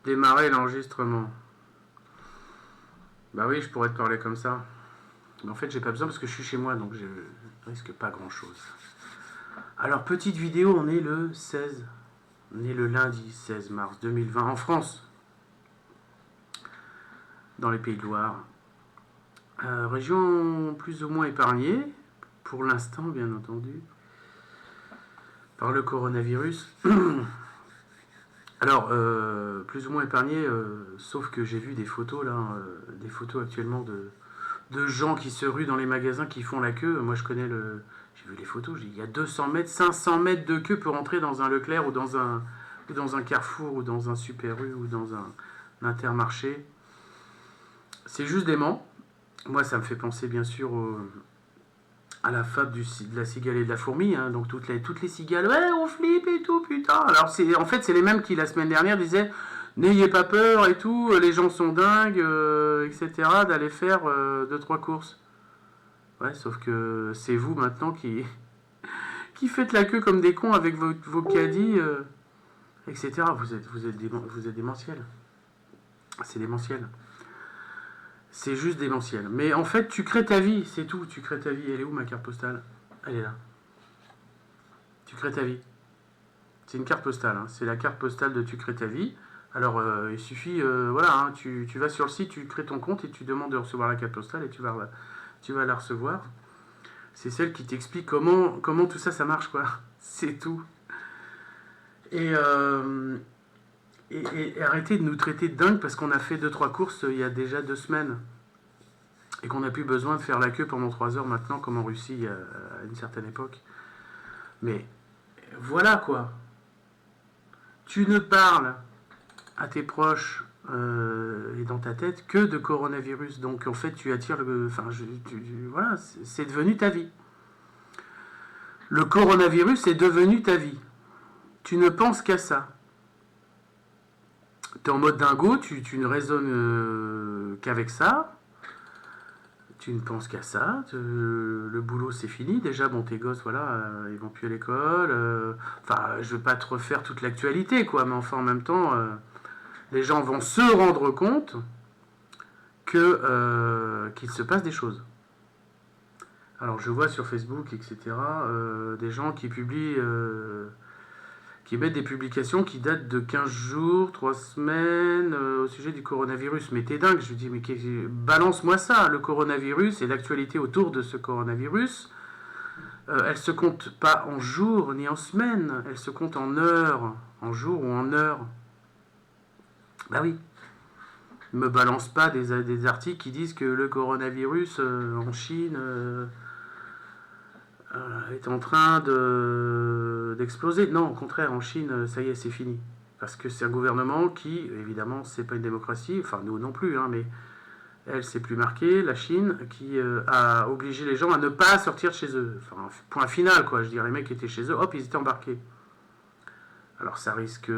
Démarrer l'enregistrement. Bah oui, je pourrais te parler comme ça. Mais en fait, j'ai pas besoin parce que je suis chez moi, donc je risque pas grand-chose. Alors, petite vidéo, on est le 16. On est le lundi 16 mars 2020 en France. Dans les Pays de Loire. Région plus ou moins épargnée, pour l'instant, bien entendu, par le coronavirus. Alors, plus ou moins épargné, sauf que j'ai vu des photos, là, des photos actuellement de gens qui se ruent dans les magasins, qui font la queue. Moi, je connais le... J'ai vu les photos, il y a 200 mètres, 500 mètres de queue pour entrer dans un Leclerc ou dans un Carrefour ou dans un Super U ou dans un Intermarché. C'est juste dément. Moi, ça me fait penser, bien sûr, à la fable de la cigale et de la fourmi. Hein. Donc, toutes les cigales, ouais, on flippe et tout, putain. Alors, en fait, c'est les mêmes qui, la semaine dernière, disaient n'ayez pas peur et tout, les gens sont dingues, etc., d'aller faire 2-3 courses. Ouais, sauf que c'est vous, maintenant, qui faites la queue comme des cons avec vos caddies, etc. Vous êtes démentiel. C'est démentiel. C'est juste démentiel. Mais en fait, tu crées ta vie, c'est tout. Tu crées ta vie. Elle est où, ma carte postale? Elle est là. Tu crées ta vie. C'est une carte postale. Hein. C'est la carte postale de tu crées ta vie. Alors, il suffit, voilà, hein, tu vas sur le site, tu crées ton compte et tu demandes de recevoir la carte postale et tu vas la recevoir. C'est celle qui t'explique comment tout ça, ça marche, quoi. C'est tout. Et arrêtez de nous traiter de dingue parce qu'on a fait 2-3 courses il y a déjà 2 semaines. Et qu'on n'a plus besoin de faire la queue pendant 3 heures maintenant, comme en Russie à une certaine époque. Mais voilà quoi. Tu ne parles à tes proches et dans ta tête que de coronavirus. Donc en fait, tu attires le. Enfin, voilà, c'est devenu ta vie. Le coronavirus est devenu ta vie. Tu ne penses qu'à ça. Tu es en mode dingo, tu ne raisonnes qu'avec ça. Tu ne penses qu'à ça, le boulot c'est fini, déjà bon tes gosses voilà, ils vont plus à l'école, enfin je veux pas te refaire toute l'actualité quoi, mais enfin en même temps les gens vont se rendre compte qu'il se passe des choses. Alors je vois sur Facebook etc. Des gens qui publient qui mettent des publications qui datent de 15 jours, 3 semaines au sujet du coronavirus. Mais t'es dingue, je dis, mais balance-moi ça, le coronavirus et l'actualité autour de ce coronavirus. Elle se compte pas en jours ni en semaines, elle se compte en heures, en jours ou en heures. Bah oui. Ne me balance pas des articles qui disent que le coronavirus en Chine est en train d'exploser. Non, au contraire, en Chine, ça y est, c'est fini. Parce que c'est un gouvernement qui, évidemment, c'est pas une démocratie, enfin nous non plus, hein, mais elle, c'est plus marqué, la Chine, qui a obligé les gens à ne pas sortir de chez eux. Enfin, point final, quoi. Je veux dire, les mecs qui étaient chez eux, hop, ils étaient embarqués. Alors ça risque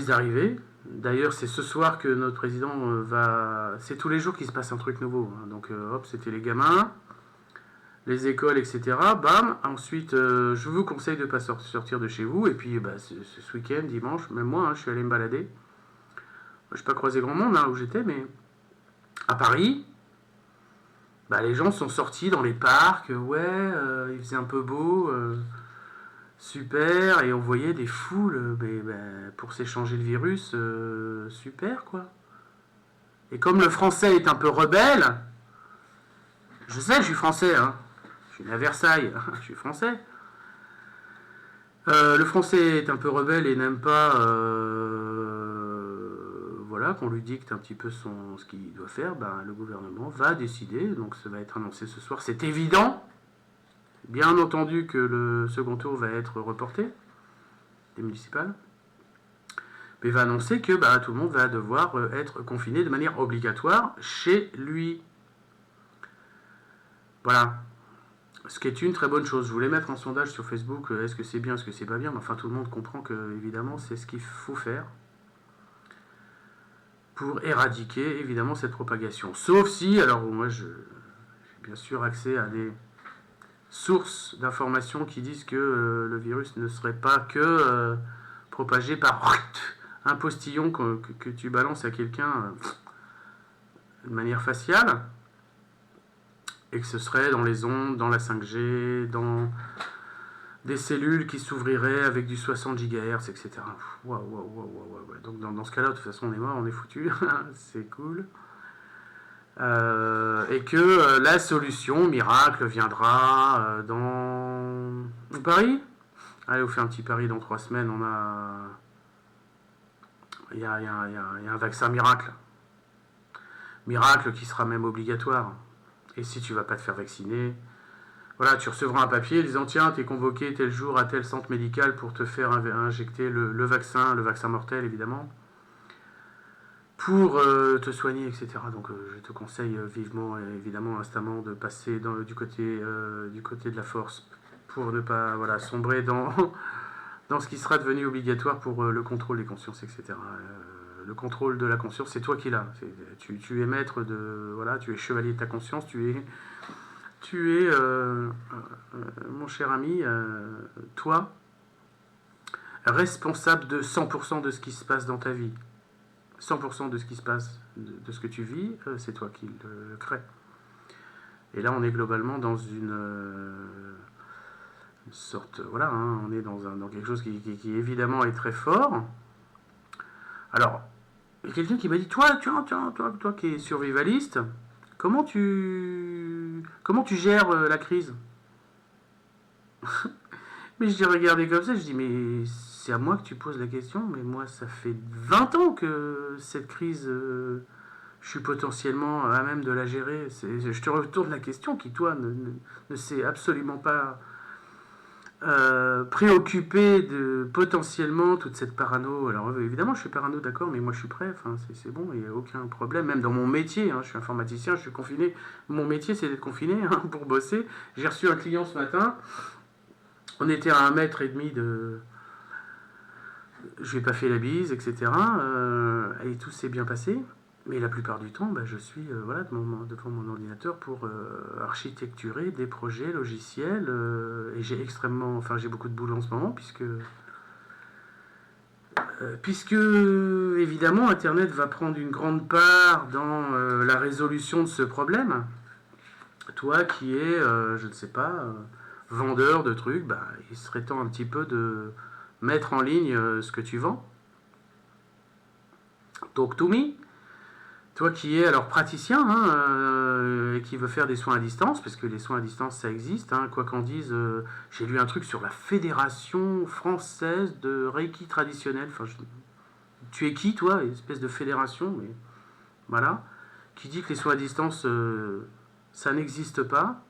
d'arriver. D'ailleurs, c'est ce soir que notre président va... C'est tous les jours qu'il se passe un truc nouveau. Hein. Donc, hop, c'était les gamins, les écoles, etc. Bam. Ensuite, je vous conseille de ne pas sortir de chez vous. Et puis, bah, ce week-end, dimanche, même moi, hein, je suis allé me balader. Je n'ai pas croisé grand monde hein, où j'étais, mais à Paris, bah, les gens sont sortis dans les parcs. Ouais, il faisait un peu beau. Super. Et on voyait des foules pour s'échanger le virus. Super, quoi. Et comme le français est un peu rebelle, je sais, je suis français, hein. Je suis né à Versailles, je suis français. Le français est un peu rebelle et n'aime pas voilà, qu'on lui dicte un petit peu ce qu'il doit faire. Ben, le gouvernement va décider, donc ça va être annoncé ce soir. C'est évident, bien entendu que le second tour va être reporté, des municipales, mais va annoncer que bah, tout le monde va devoir être confiné de manière obligatoire chez lui. Voilà. Ce qui est une très bonne chose. Je voulais mettre un sondage sur Facebook, est-ce que c'est bien, est-ce que c'est pas bien, mais enfin tout le monde comprend que évidemment c'est ce qu'il faut faire pour éradiquer évidemment cette propagation. Sauf si, alors moi j'ai bien sûr accès à des sources d'informations qui disent que le virus ne serait pas que propagé par un postillon que tu balances à quelqu'un de manière faciale, et que ce serait dans les ondes, dans la 5G, dans des cellules qui s'ouvriraient avec du 60 GHz, etc. Waouh, waouh, waouh, waouh, waouh. Donc dans ce cas-là, de toute façon, on est mort, on est foutu. C'est cool. Et que la solution miracle viendra dans Paris. Allez, on fait un petit pari dans 3 semaines. Il y a un vaccin miracle. Miracle qui sera même obligatoire. Et si tu vas pas te faire vacciner, voilà, tu recevras un papier disant tiens, t'es convoqué tel jour à tel centre médical pour te faire injecter le vaccin mortel évidemment, pour te soigner, etc. Donc je te conseille vivement, évidemment, instamment de passer du côté de la force pour ne pas sombrer dans, dans ce qui sera devenu obligatoire pour le contrôle des consciences, etc. Le contrôle de la conscience, c'est toi qui l'as. Tu es maître de... Voilà, tu es chevalier de ta conscience, tu es mon cher ami, toi, responsable de 100% de ce qui se passe dans ta vie. 100% de ce qui se passe, de ce que tu vis, c'est toi qui le crée. Et là, on est globalement dans une sorte... Voilà, hein, on est dans quelque chose qui évidemment est très fort. Alors, il y a quelqu'un qui m'a dit, toi qui es survivaliste, comment tu gères la crise? Mais je dis regardez comme ça, je dis mais c'est à moi que tu poses la question, mais moi ça fait 20 ans que cette crise, je suis potentiellement à même de la gérer. Je te retourne la question qui toi ne s'est absolument pas préoccupé de potentiellement toute cette parano. Alors évidemment je suis parano, d'accord, mais moi je suis prêt, enfin, c'est bon, il n'y a aucun problème, même dans mon métier, hein, je suis informaticien, je suis confiné, mon métier c'est d'être confiné hein, pour bosser. J'ai reçu un client ce matin, on était à 1,5 m de... Je lui ai pas fait la bise, etc. Et tout s'est bien passé. Mais la plupart du temps, je suis devant mon ordinateur pour architecturer des projets logiciels. Et j'ai j'ai beaucoup de boulot en ce moment, puisque évidemment, Internet va prendre une grande part dans la résolution de ce problème. Toi qui es, je ne sais pas, vendeur de trucs, il serait temps un petit peu de mettre en ligne ce que tu vends. Talk to me. Toi qui es alors praticien et qui veut faire des soins à distance, parce que les soins à distance ça existe, hein, quoi qu'en dise, j'ai lu un truc sur la Fédération française de Reiki traditionnel. Enfin, tu es qui toi, espèce de fédération, mais voilà, qui dit que les soins à distance ça n'existe pas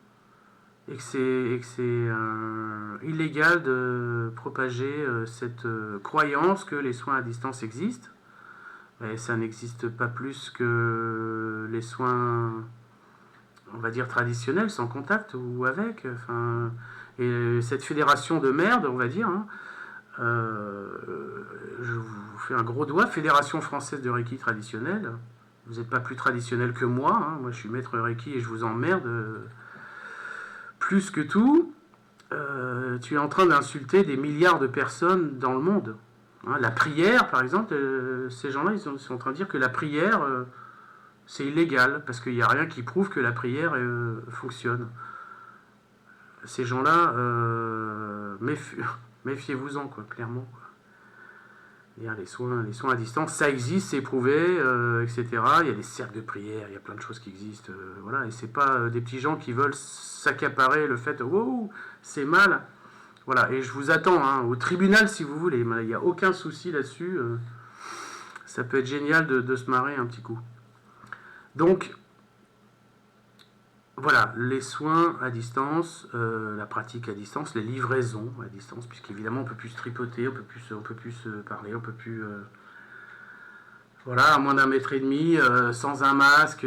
et que c'est illégal de propager cette croyance que les soins à distance existent. Et ça n'existe pas plus que les soins, on va dire, traditionnels, sans contact ou avec. Enfin, et cette fédération de merde, on va dire, hein, je vous fais un gros doigt, Fédération française de Reiki traditionnel. Vous n'êtes pas plus traditionnel que moi. Hein. Moi, je suis maître Reiki et je vous emmerde plus que tout. Tu es en train d'insulter des milliards de personnes dans le monde. Hein, la prière, par exemple, ces gens-là, ils sont en train de dire que la prière, c'est illégal, parce qu'il n'y a rien qui prouve que la prière fonctionne. Ces gens-là, méfiez-vous-en, quoi, clairement. Quoi. Les soins à distance, ça existe, c'est prouvé, etc. Il y a des cercles de prière, il y a plein de choses qui existent. Voilà, et c'est pas des petits gens qui veulent s'accaparer le fait, wow, c'est mal. Voilà, et je vous attends hein, au tribunal si vous voulez, il n'y a aucun souci là-dessus. Ça peut être génial de se marrer un petit coup. Donc, voilà, les soins à distance, la pratique à distance, les livraisons à distance, puisqu'évidemment on ne peut plus se tripoter, on peut plus se parler, on peut plus... voilà, à moins d'1,5 m, sans un masque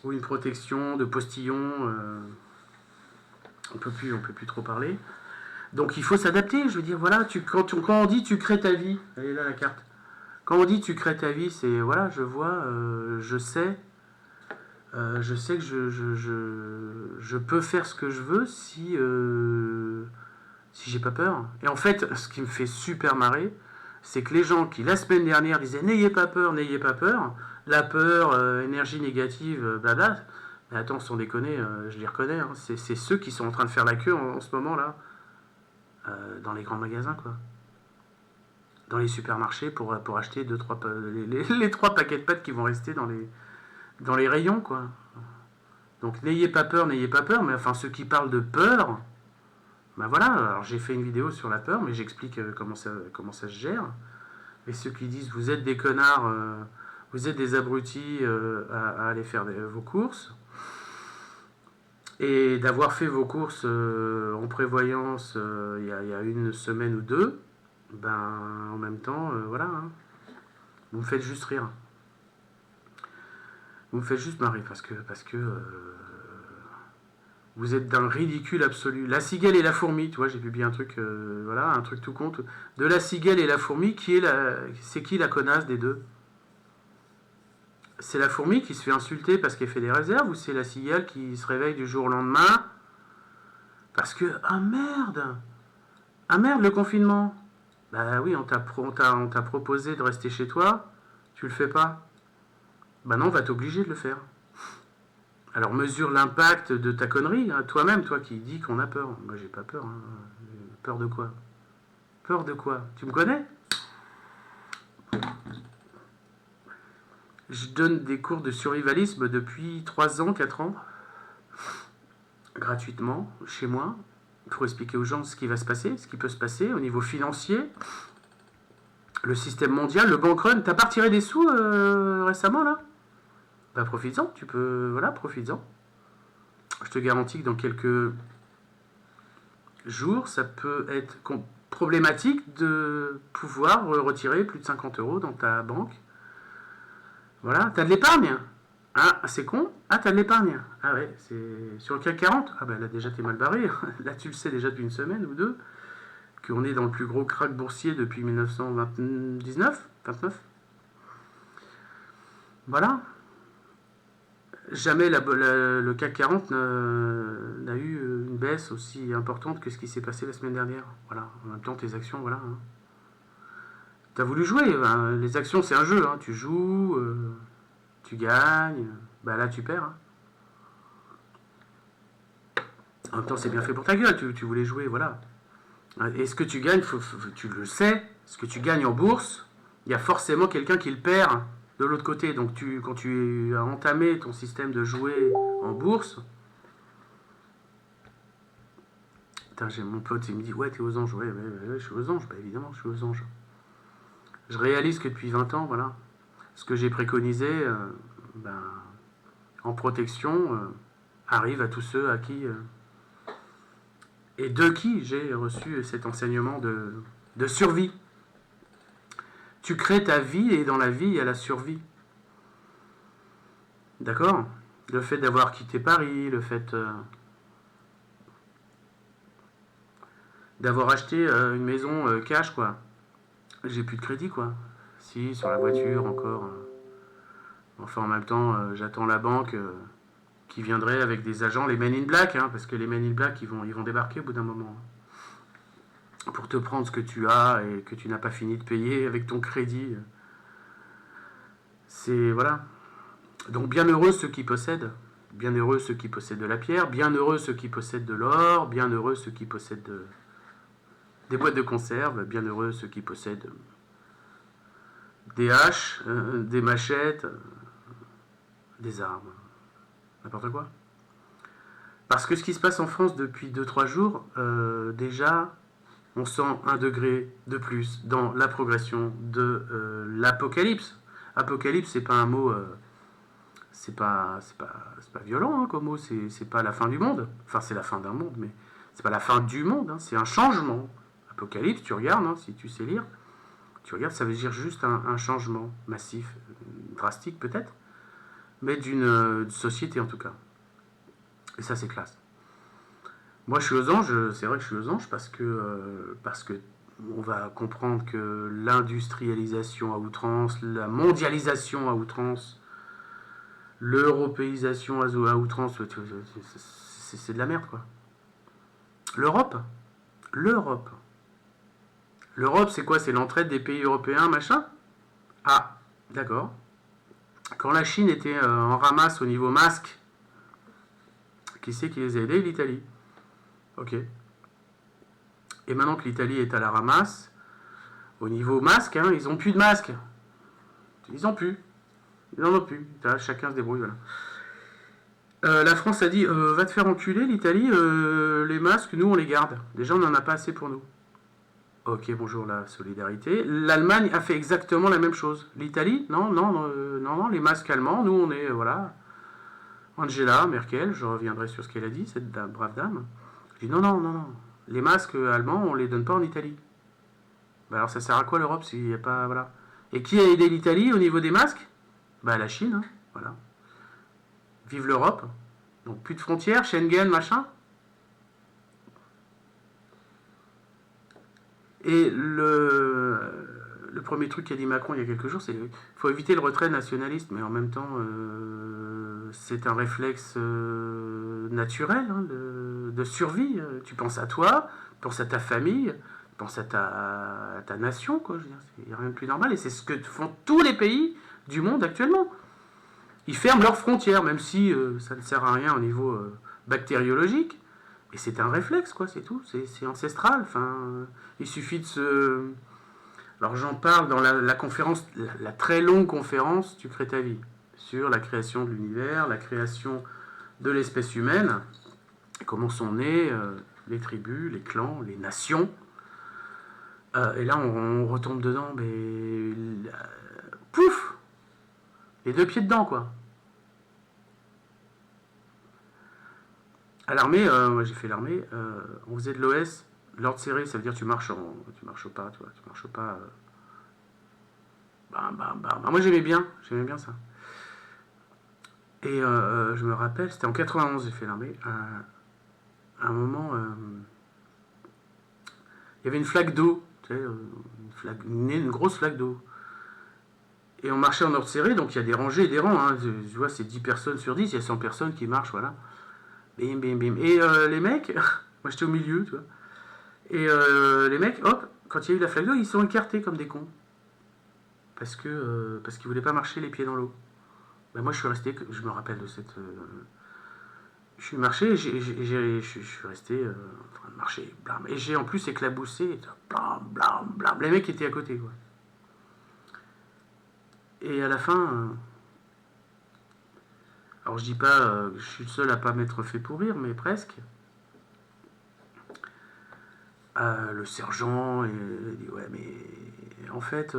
ou une protection de postillon... on peut plus trop parler. Donc il faut s'adapter, je veux dire, voilà, quand on dit tu crées ta vie, elle est là la carte. Quand on dit tu crées ta vie, c'est, voilà, je vois, je sais que je peux faire ce que je veux si j'ai pas peur. Et en fait, ce qui me fait super marrer, c'est que les gens qui, la semaine dernière, disaient « N'ayez pas peur, la peur, énergie négative, blabla », mais attends, sans déconner, je les reconnais, hein, c'est ceux qui sont en train de faire la queue en ce moment, là, dans les grands magasins, quoi. Dans les supermarchés pour acheter les 3 paquets de pâtes qui vont rester dans les rayons, quoi. Donc n'ayez pas peur, mais enfin ceux qui parlent de peur, ben voilà, alors j'ai fait une vidéo sur la peur, mais j'explique comment ça se gère. Et ceux qui disent vous êtes des connards, vous êtes des abrutis à aller faire vos courses, et d'avoir fait vos courses en prévoyance il y a une semaine ou deux, ben en même temps, voilà, hein, vous me faites juste rire. Vous me faites juste marrer parce que vous êtes d'un ridicule absolu. La cigale et la fourmi, tu vois, j'ai publié un truc, voilà, un truc tout compte. De la cigale et la fourmi, c'est qui la connasse des deux? C'est la fourmi qui se fait insulter parce qu'elle fait des réserves, ou c'est la cigale qui se réveille du jour au lendemain parce que, ah merde, le confinement. Bah oui, on t'a proposé de rester chez toi, tu le fais pas. Bah non, on va t'obliger de le faire. Alors mesure l'impact de ta connerie, hein, toi-même, toi qui dis qu'on a peur. Moi j'ai pas peur. Hein. Peur de quoi? Peur de quoi? Tu me connais? Je donne des cours de survivalisme depuis 3 ans, 4 ans, gratuitement, chez moi, pour expliquer aux gens ce qui va se passer, ce qui peut se passer au niveau financier, le système mondial, le bank run. T'as pas retiré des sous récemment, là? Bah profites-en, tu peux... Voilà, profites-en. Je te garantis que dans quelques jours, ça peut être problématique de pouvoir retirer plus de 50 € dans ta banque. Voilà, t'as de l'épargne. Ah, c'est con. Ah, t'as de l'épargne. Ah ouais, c'est sur le CAC 40. Ah ben là déjà t'es mal barré. Là tu le sais déjà depuis une semaine ou deux qu'on est dans le plus gros crack boursier depuis 1929, 29. Voilà. Jamais le CAC 40 n'a eu une baisse aussi importante que ce qui s'est passé la semaine dernière. Voilà. En même temps, tes actions, voilà. Hein. T'as voulu jouer. Hein. Les actions, c'est un jeu. Hein. Tu joues, tu gagnes. Bah là, tu perds. Hein. En même temps, c'est bien fait pour ta gueule. Tu voulais jouer, voilà. Et ce que tu gagnes, tu le sais, ce que tu gagnes en bourse, il y a forcément quelqu'un qui le perd de l'autre côté. Donc quand tu as entamé ton système de jouer en bourse, putain, j'ai mon pote, il me dit ouais, t'es aux anges. Ouais, je suis aux anges. Bah évidemment, je suis aux anges. Je réalise que depuis 20 ans, voilà, ce que j'ai préconisé, en protection, arrive à tous ceux à qui et de qui j'ai reçu cet enseignement de survie. Tu crées ta vie et dans la vie, il y a la survie. D'accord? Le fait d'avoir quitté Paris, le fait d'avoir acheté une maison cash, quoi. J'ai plus de crédit, quoi. Si, sur la voiture encore. Enfin, en même temps, j'attends la banque qui viendrait avec des agents, les Men in Black, hein, parce que les Men in Black, ils vont débarquer au bout d'un moment. Pour te prendre ce que tu as et que tu n'as pas fini de payer avec ton crédit. C'est... Voilà. Donc bien heureux ceux qui possèdent. Bien heureux ceux qui possèdent de la pierre. Bien heureux ceux qui possèdent de l'or. Bien heureux ceux qui possèdent des boîtes de conserve. Bien heureux ceux qui possèdent des haches, des machettes, des armes. N'importe quoi. Parce que ce qui se passe en France depuis 2-3 jours, déjà, on sent 1 degré de plus dans la progression de l'apocalypse. Apocalypse, c'est pas un mot... c'est pas violent hein, comme mot, c'est pas la fin du monde. Enfin, c'est la fin d'un monde, mais c'est pas la fin du monde, hein, c'est un changement. Apocalypse, tu regardes, hein, si tu sais lire, tu regardes, ça veut dire juste un changement massif, drastique peut-être, mais d'une société en tout cas. Et ça, c'est classe. Moi, je suis aux anges, c'est vrai que je suis aux anges parce que on va comprendre que l'industrialisation à outrance, la mondialisation à outrance, l'européisation à outrance, c'est de la merde, quoi. L'Europe, L'Europe, c'est quoi? C'est l'entraide des pays européens, machin? Ah, d'accord. Quand la Chine était en ramasse au niveau masque, qui c'est qui les a aidés? L'Italie. Ok. Et maintenant que l'Italie est à la ramasse, au niveau masque, hein, ils ont plus de masques. Ils ont plus. Ils en ont plus. Chacun se débrouille, voilà. La France a dit va te faire enculer, l'Italie, les masques, nous on les garde. Déjà, on n'en a pas assez pour nous. Ok, bonjour la solidarité. L'Allemagne a fait exactement la même chose. L'Italie, non, non, non, non, les masques allemands, nous on est, voilà. Angela Merkel, je reviendrai sur ce qu'elle a dit, cette brave dame. Je dis non, non, non, non. Les masques allemands, on les donne pas en Italie. Bah alors ça sert à quoi l'Europe s'il n'y a pas, voilà. Et qui a aidé l'Italie au niveau des masques? Bah la Chine, hein, voilà. Vive l'Europe. Donc plus de frontières, Schengen, machin. Et le premier truc qu'a dit Macron il y a quelques jours, c'est qu'il faut éviter le retrait nationaliste. Mais en même temps, c'est un réflexe naturel hein, de survie. Tu penses à toi, tu penses à ta famille, tu penses à ta nation. Quoi. Il n'y a rien de plus normal. Et c'est ce que font tous les pays du monde actuellement. Ils ferment leurs frontières, même si ça ne sert à rien au niveau bactériologique. Et c'est un réflexe, quoi, c'est tout. C'est ancestral. Enfin, il suffit de se. Alors j'en parle dans la conférence, la très longue conférence Tu crées ta vie, sur la création de l'univers, la création de l'espèce humaine, comment sont nées les tribus, les clans, les nations. Et là, on retombe dedans, mais. Pouf! Les deux pieds dedans, quoi. À l'armée, moi j'ai fait l'armée, on faisait de l'OS, l'ordre serré, ça veut dire tu marches au pas, tu vois, tu marches au pas. Bam, bam, bam. Moi j'aimais bien ça. Et je me rappelle, c'était en 91 j'ai fait l'armée. À un moment, il y avait une flaque d'eau, tu sais, une grosse flaque d'eau. Et on marchait en ordre serré, donc il y a des rangées et des rangs. Hein. Tu vois, c'est 10 personnes sur 10, il y a 100 personnes qui marchent, voilà. Bim, bim, bim. Et les mecs, moi j'étais au milieu, tu vois. Et les mecs, hop, quand il y a eu la flaque d'eau, ils sont écartés comme des cons. Parce qu'ils voulaient pas marcher les pieds dans l'eau. Ben moi je suis resté, je me rappelle de cette. Je suis marché, je suis resté en train de marcher, blam. Et j'ai en plus éclaboussé, blam, blam, blam. Les mecs étaient à côté, quoi. Et à la fin, alors je dis pas que je suis le seul à pas m'être fait pourrir, mais presque. Le sergent il dit ouais mais en fait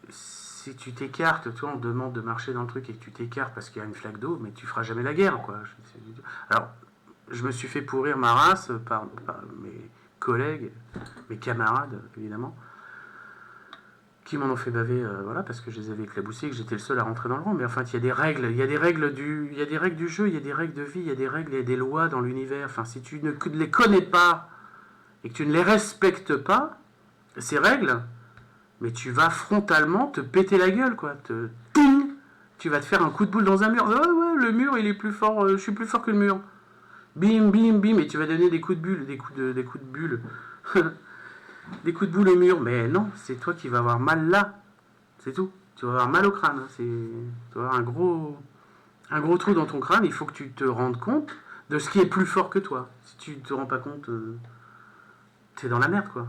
si tu t'écartes, toi on te demande de marcher dans le truc et que tu t'écartes parce qu'il y a une flaque d'eau, mais tu feras jamais la guerre quoi. Alors je me suis fait pourrir ma race par mes collègues, mes camarades évidemment, qui m'en ont fait baver, voilà, parce que je les avais éclaboussés et que j'étais le seul à rentrer dans le rang. Mais enfin, il y a des règles, il y a des règles du jeu, il y a des règles de vie, il y a des règles, il y a des lois dans l'univers. Enfin, si tu ne les connais pas et que tu ne les respectes pas, ces règles, mais tu vas frontalement te péter la gueule, quoi. Ting, tu vas te faire un coup de boule dans un mur. Ouais, le mur, il est plus fort, je suis plus fort que le mur. Bim, bim, bim, et tu vas donner des coups de bulle, des coups de bulle. Des coups de boule au mur. Mais non, c'est toi qui vas avoir mal là. C'est tout. Tu vas avoir mal au crâne. Hein. Tu vas avoir un gros trou dans ton crâne. Il faut que tu te rendes compte de ce qui est plus fort que toi. Si tu te rends pas compte, t'es dans la merde, quoi.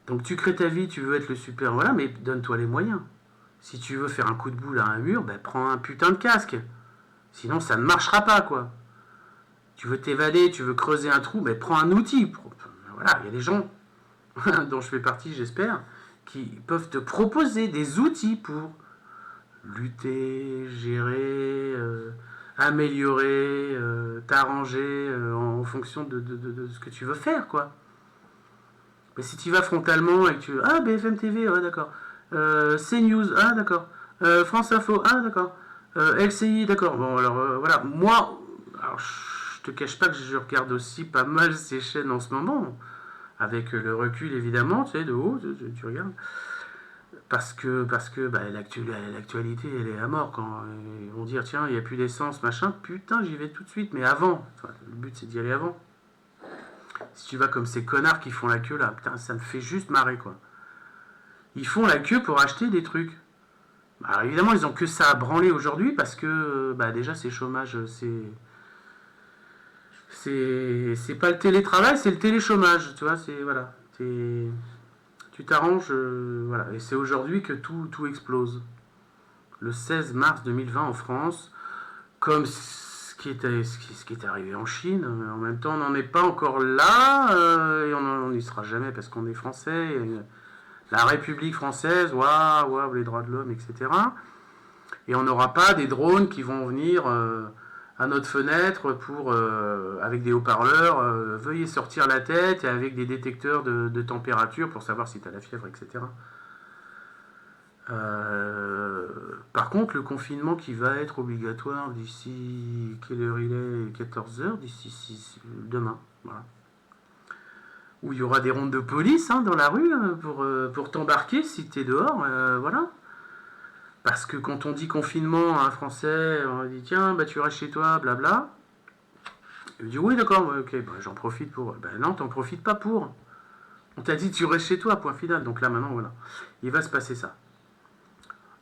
Donc tu crées ta vie, tu veux être le super, voilà, mais donne-toi les moyens. Si tu veux faire un coup de boule à un mur, ben prends un putain de casque. Sinon ça ne marchera pas, quoi. Tu veux t'évader, tu veux creuser un trou, ben prends un outil. Voilà, il y a des gens dont je fais partie, j'espère, qui peuvent te proposer des outils pour lutter, gérer, améliorer, t'arranger en fonction de ce que tu veux faire, quoi. Mais si tu vas frontalement et que tu... Ah, BFM TV, ouais, d'accord. CNews, ah, d'accord. France Info, ah, d'accord. LCI, d'accord. Bon, alors, voilà. Moi, alors, je te cache pas que je regarde aussi pas mal ces chaînes en ce moment. Avec le recul, évidemment, tu sais, de haut, tu regardes. Parce que bah, l'actualité, elle est à mort. Quand ils vont dire, tiens, il n'y a plus d'essence, machin, putain, j'y vais tout de suite. Mais avant, enfin, le but, c'est d'y aller avant. Si tu vas comme ces connards qui font la queue là, putain, ça me fait juste marrer quoi. Ils font la queue pour acheter des trucs. Alors évidemment, ils ont que ça à branler aujourd'hui parce que bah, déjà c'est chômage, c'est pas le télétravail, c'est le téléchômage, tu vois, c'est voilà, tu t'arranges, voilà, et c'est aujourd'hui que tout explose. Le 16 mars 2020 en France, comme ce qui est arrivé en Chine, en même temps on n'en est pas encore là, et on n'y sera jamais parce qu'on est français, et la République française, waouh, waouh, les droits de l'homme, etc. Et on n'aura pas des drones qui vont venir à notre fenêtre pour, avec des haut-parleurs, veuillez sortir la tête et avec des détecteurs de température pour savoir si tu as la fièvre, etc. Par contre, le confinement qui va être obligatoire d'ici, quelle heure il est 14 heures, d'ici demain, voilà. Où il y aura des rondes de police dans la rue pour t'embarquer si tu es dehors, voilà. Parce que quand on dit confinement à un Français, on dit tiens, bah tu restes chez toi, blabla. Il dit oui, d'accord, ouais, ok, bah, j'en profite pour. Ben non, t'en profites pas pour. On t'a dit tu restes chez toi, point final. Donc là maintenant, voilà. Il va se passer ça.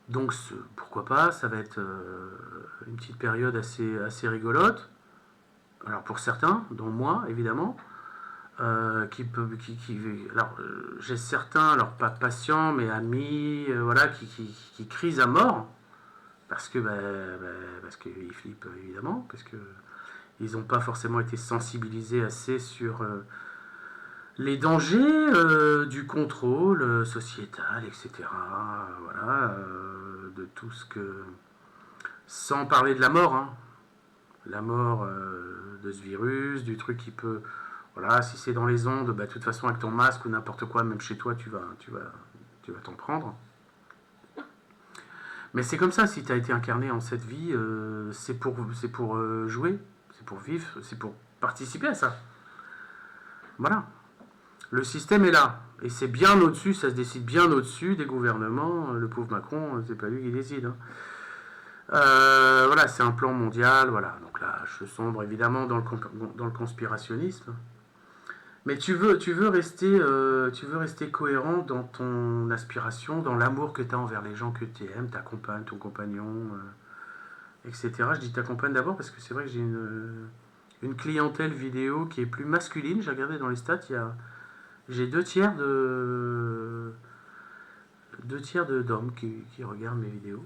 Donc pourquoi pas, ça va être une petite période assez rigolote. Alors pour certains, dont moi évidemment, alors j'ai certains, alors pas patients, mais amis, voilà, qui crisent à mort parce que parce qu'ils flippent évidemment, parce que ils n'ont pas forcément été sensibilisés assez sur les dangers du contrôle sociétal, etc. Voilà, de tout ce que, sans parler de la mort, la mort de ce virus, du truc qui peut, voilà, si c'est dans les ondes, bah, de toute façon avec ton masque ou n'importe quoi, même chez toi, tu vas t'en prendre. Mais c'est comme ça, si tu as été incarné en cette vie, c'est pour jouer, c'est pour vivre, c'est pour participer à ça. Voilà. Le système est là. Et c'est bien au-dessus, ça se décide bien au-dessus des gouvernements. Le pauvre Macron, c'est pas lui qui décide. Voilà, c'est un plan mondial. Voilà. Donc là, je sombre évidemment dans le conspirationnisme. Mais tu veux rester cohérent dans ton aspiration, dans l'amour que tu as envers les gens que tu aimes, ta compagne, ton compagnon, etc. Je dis ta compagne d'abord parce que c'est vrai que j'ai une clientèle vidéo qui est plus masculine. J'ai regardé dans les stats, j'ai deux tiers d'hommes qui regardent mes vidéos.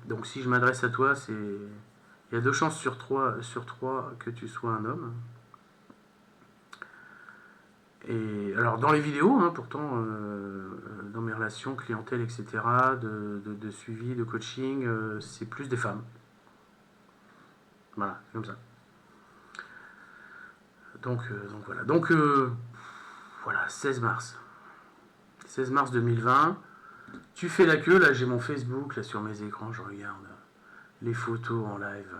Donc si je m'adresse à toi, il y a 2 chances sur 3 que tu sois un homme. Et alors dans les vidéos, pourtant, dans mes relations clientèle, etc., de suivi, de coaching, c'est plus des femmes. Voilà, c'est comme ça. Donc voilà. Donc voilà, 16 mars. 16 mars 2020. Tu fais la queue, là j'ai mon Facebook, là sur mes écrans, je regarde les photos en live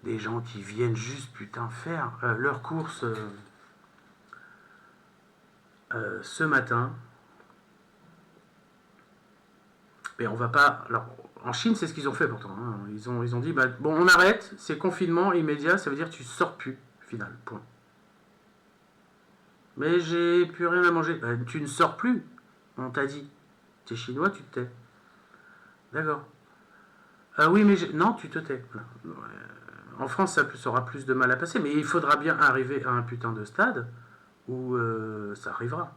des gens qui viennent juste putain faire leurs courses ce matin. Mais on va pas. Alors, en Chine, c'est ce qu'ils ont fait pourtant. Ils ont dit bah, bon, on arrête, c'est confinement immédiat, ça veut dire que tu sors plus, final, point. Mais j'ai plus rien à manger. Bah, tu ne sors plus, on t'a dit. T'es chinois, tu te tais. D'accord. Ah oui, mais non, tu te tais. Voilà. En France, ça aura plus de mal à passer, mais il faudra bien arriver à un putain de stade où ça arrivera.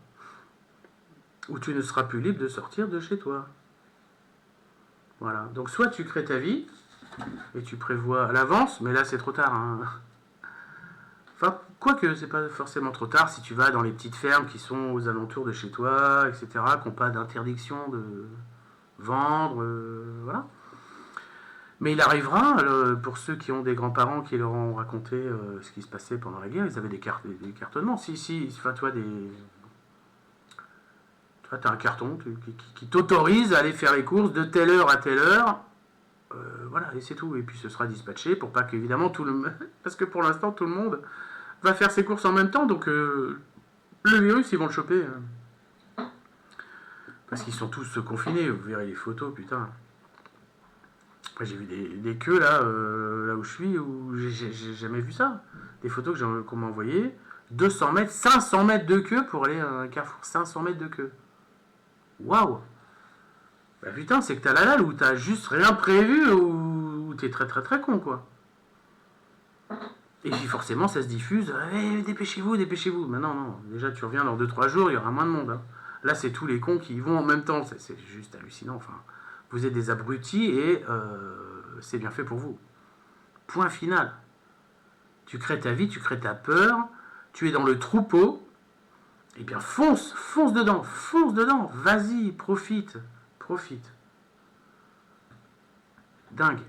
Où tu ne seras plus libre de sortir de chez toi. Voilà. Donc soit tu crées ta vie et tu prévois à l'avance, mais là c'est trop tard. Enfin, quoique c'est pas forcément trop tard si tu vas dans les petites fermes qui sont aux alentours de chez toi, etc., qui n'ont pas d'interdiction de vendre, voilà. Mais il arrivera, pour ceux qui ont des grands-parents qui leur ont raconté ce qui se passait pendant la guerre, ils avaient des cartonnements. Si, enfin, toi, tu as un carton qui t'autorise à aller faire les courses de telle heure à telle heure. Voilà, et c'est tout. Et puis ce sera dispatché pour pas qu'évidemment tout le monde. Parce que pour l'instant, tout le monde va faire ses courses en même temps. Donc le virus, ils vont le choper. Parce qu'ils sont tous confinés. Vous verrez les photos, putain. Après, j'ai vu des queues là où je suis, où j'ai jamais vu ça. Des photos qu'on m'a envoyées. 200 mètres, 500 mètres de queue pour aller à un carrefour. 500 mètres de queue. Waouh. Bah putain, c'est que t'as la dalle ou t'as juste rien prévu ou t'es très très très con, quoi. Et puis forcément, ça se diffuse. Dépêchez-vous, dépêchez-vous. Mais non, non. Déjà, tu reviens dans 2-3 jours, il y aura moins de monde. Hein. Là, c'est tous les cons qui y vont en même temps. C'est juste hallucinant. Enfin, vous êtes des abrutis et c'est bien fait pour vous. Point final. Tu crées ta vie, tu crées ta peur. Tu es dans le troupeau. Eh bien, fonce, fonce dedans. Vas-y, profite. Dingue.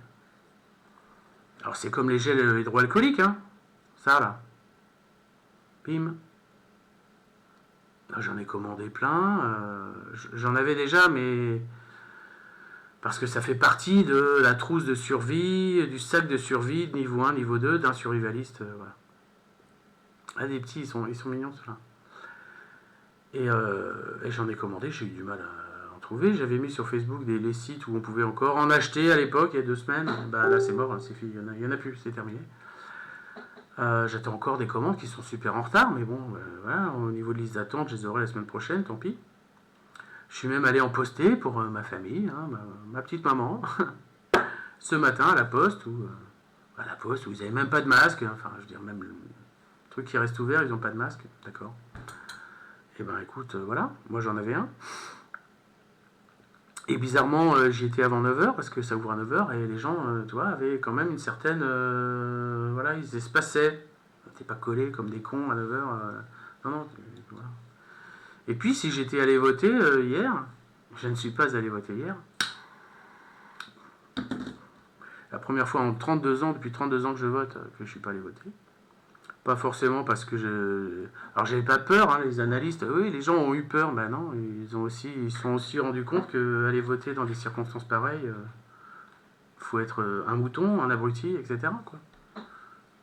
Alors, c'est comme les gels hydroalcooliques, hein. Ça, là. Bim. J'en ai commandé plein. J'en avais déjà, mais parce que ça fait partie de la trousse de survie, du sac de survie, de niveau 1, niveau 2, d'un survivaliste. Voilà. Ah, des petits, ils sont mignons, ceux-là. Et j'en ai commandé, j'ai eu du mal à en trouver. J'avais mis sur Facebook les sites où on pouvait encore en acheter à l'époque, il y a 2 semaines. Bah là, c'est mort, c'est fini, il y en a plus, c'est terminé. J'attends encore des commandes qui sont super en retard, mais bon, voilà, au niveau de liste d'attente, je les aurai la semaine prochaine, tant pis. Je suis même allé en poster pour ma famille, hein, ma petite maman, ce matin à la poste, où ils n'avaient même pas de masque, enfin, je veux dire, même le truc qui reste ouvert, ils n'ont pas de masque, d'accord. Et ben écoute, voilà, moi j'en avais un. Et bizarrement, j'y étais avant 9h, parce que ça ouvre à 9h, et les gens, tu vois, avaient quand même une certaine... voilà, ils espaçaient. T'es pas collés comme des cons à 9h. Non, non, voilà. Et puis, si j'étais allé voter hier, je ne suis pas allé voter hier. La première fois en 32 ans, depuis 32 ans que je vote, que je suis pas allé voter. Pas forcément parce que je... Alors j'avais pas peur, hein, les analystes, oui, les gens ont eu peur, ben non, ils se sont aussi rendus compte qu'aller voter dans des circonstances pareilles, faut être un mouton, un abruti, etc. quoi.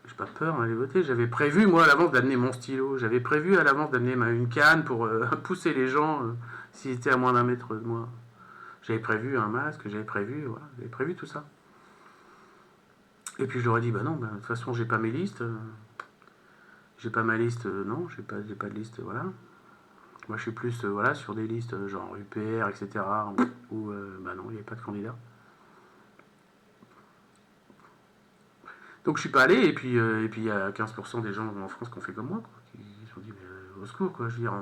J'ai pas peur d'aller voter, j'avais prévu moi à l'avance d'amener mon stylo, j'avais prévu à l'avance d'amener une canne pour pousser les gens s'ils étaient à moins d'1 mètre de moi. J'avais prévu un masque, j'avais prévu tout ça. Et puis je leur ai dit, bah non, de toute façon j'ai pas mes listes. J'ai pas ma liste, non, j'ai pas de liste, voilà. Moi je suis plus voilà, sur des listes genre UPR, etc. Où bah non, il n'y avait pas de candidat. Donc je suis pas allé, et puis il y a 15% des gens en France qui ont fait comme moi, quoi, qui se sont dit, mais au secours, quoi, je veux dire.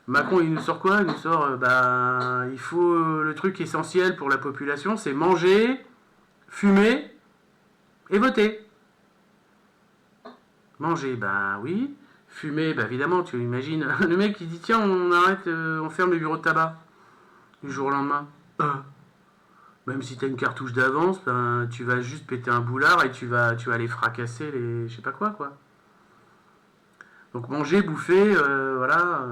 Macron il nous sort quoi? Il nous sort, bah il faut le truc essentiel pour la population, c'est manger, fumer et voter. Manger, bah oui. Fumer, bah évidemment, tu imagines. Le mec qui dit tiens, on arrête, on ferme les bureaux de tabac du jour au lendemain. Même si t'as une cartouche d'avance, ben, tu vas juste péter un boulard et tu vas aller fracasser les. Je sais pas quoi. Donc manger, bouffer, voilà.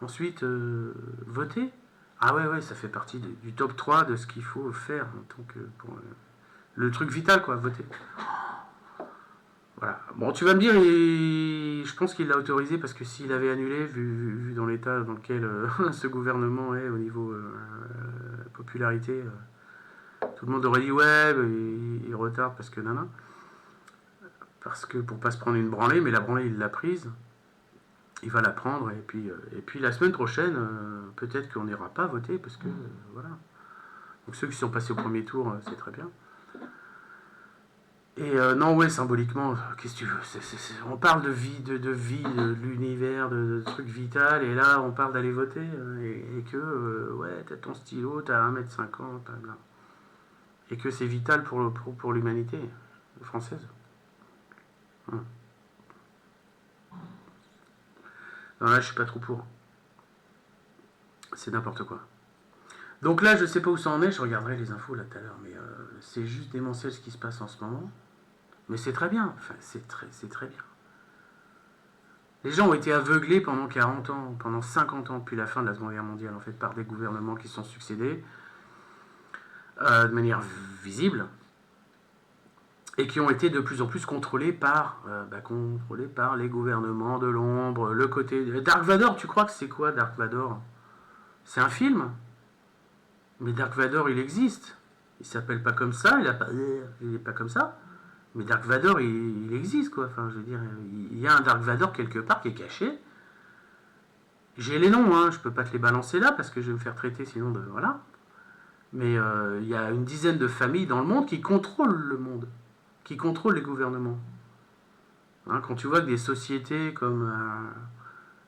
Ensuite, voter. Ah ouais, ça fait partie du top 3 de ce qu'il faut faire en tant que pour le truc vital, quoi, voter. Voilà. Bon, tu vas me dire, je pense qu'il l'a autorisé parce que s'il avait annulé, vu dans l'état dans lequel ce gouvernement est au niveau popularité, tout le monde aurait dit ouais, il retarde parce que nana. Parce que pour pas se prendre une branlée, mais la branlée il l'a prise, il va la prendre et puis la semaine prochaine, peut-être qu'on n'ira pas voter parce que voilà. Donc ceux qui sont passés au premier tour, c'est très bien. Et non, ouais, symboliquement, qu'est-ce que tu veux, on parle de vie, de l'univers, de trucs vital, et là, on parle d'aller voter, et que, ouais, t'as ton stylo, t'as 1m50, et que c'est vital pour l'humanité française. Non, là, je suis pas trop pour. C'est n'importe quoi. Donc là, je sais pas où ça en est, je regarderai les infos là tout à l'heure, mais c'est juste démentiel ce qui se passe en ce moment. Mais c'est très bien, enfin, c'est très bien. Les gens ont été aveuglés pendant 40 ans, pendant 50 ans, depuis la fin de la Seconde Guerre mondiale, en fait, par des gouvernements qui se sont succédés de manière visible et qui ont été de plus en plus contrôlés par les gouvernements de l'ombre, le côté... Dark Vador, tu crois que c'est quoi Dark Vador? C'est un film. Mais Dark Vador, il existe. Il s'appelle pas comme ça, il est pas comme ça. Mais Dark Vador, il existe, quoi. Enfin, je veux dire, il y a un Dark Vador quelque part qui est caché. J'ai les noms, hein, je peux pas te les balancer là parce que je vais me faire traiter sinon de. Voilà. Mais il y a une dizaine de familles dans le monde qui contrôlent le monde, qui contrôlent les gouvernements. Hein, quand tu vois que des sociétés comme,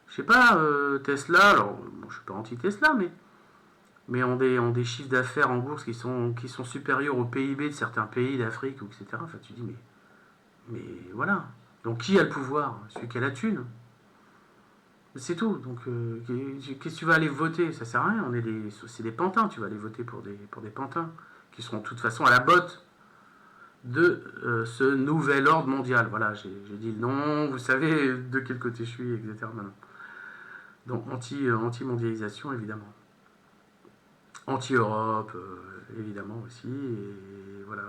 je sais pas, Tesla, alors bon, je suis pas anti-Tesla, mais ont des chiffres d'affaires en bourse qui sont supérieurs au PIB de certains pays d'Afrique, etc. Enfin, tu dis, mais voilà. Donc qui a le pouvoir? Celui qui a la thune. C'est tout. Donc, qu'est-ce que tu vas aller voter? Ça sert à rien. C'est des pantins. Tu vas aller voter pour des pantins qui seront de toute façon à la botte de ce nouvel ordre mondial. Voilà, j'ai dit le nom. Vous savez de quel côté je suis, etc. Maintenant. Donc, anti-mondialisation, évidemment. Anti-Europe, évidemment aussi. Et voilà.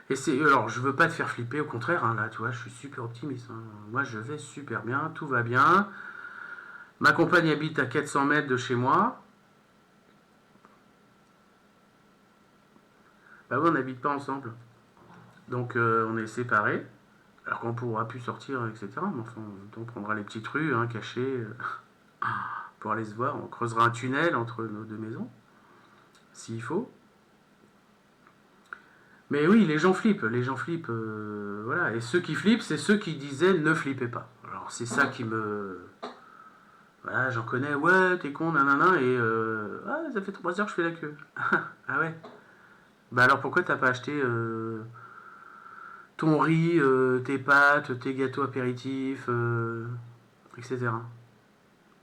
Et alors, je veux pas te faire flipper, au contraire. Hein, là, tu vois, je suis super optimiste. Hein. Moi, je vais super bien. Tout va bien. Ma compagne habite à 400 mètres de chez moi. Bah oui, on n'habite pas ensemble. Donc on est séparés. Alors qu'on pourra plus sortir, etc. Mais enfin, on prendra les petites rues hein, cachées pour aller se voir. On creusera un tunnel entre nos deux maisons, s'il faut. Mais oui, les gens flippent. Les gens flippent. Voilà. Et ceux qui flippent, c'est ceux qui disaient ne flippez pas. Alors c'est ça qui me. Voilà, j'en connais. Ouais, t'es con, nanana. Et ah, ça fait 3 heures que je fais la queue. Ah ouais. Bah alors pourquoi t'as pas acheté ton riz, tes pâtes, tes gâteaux apéritifs, etc.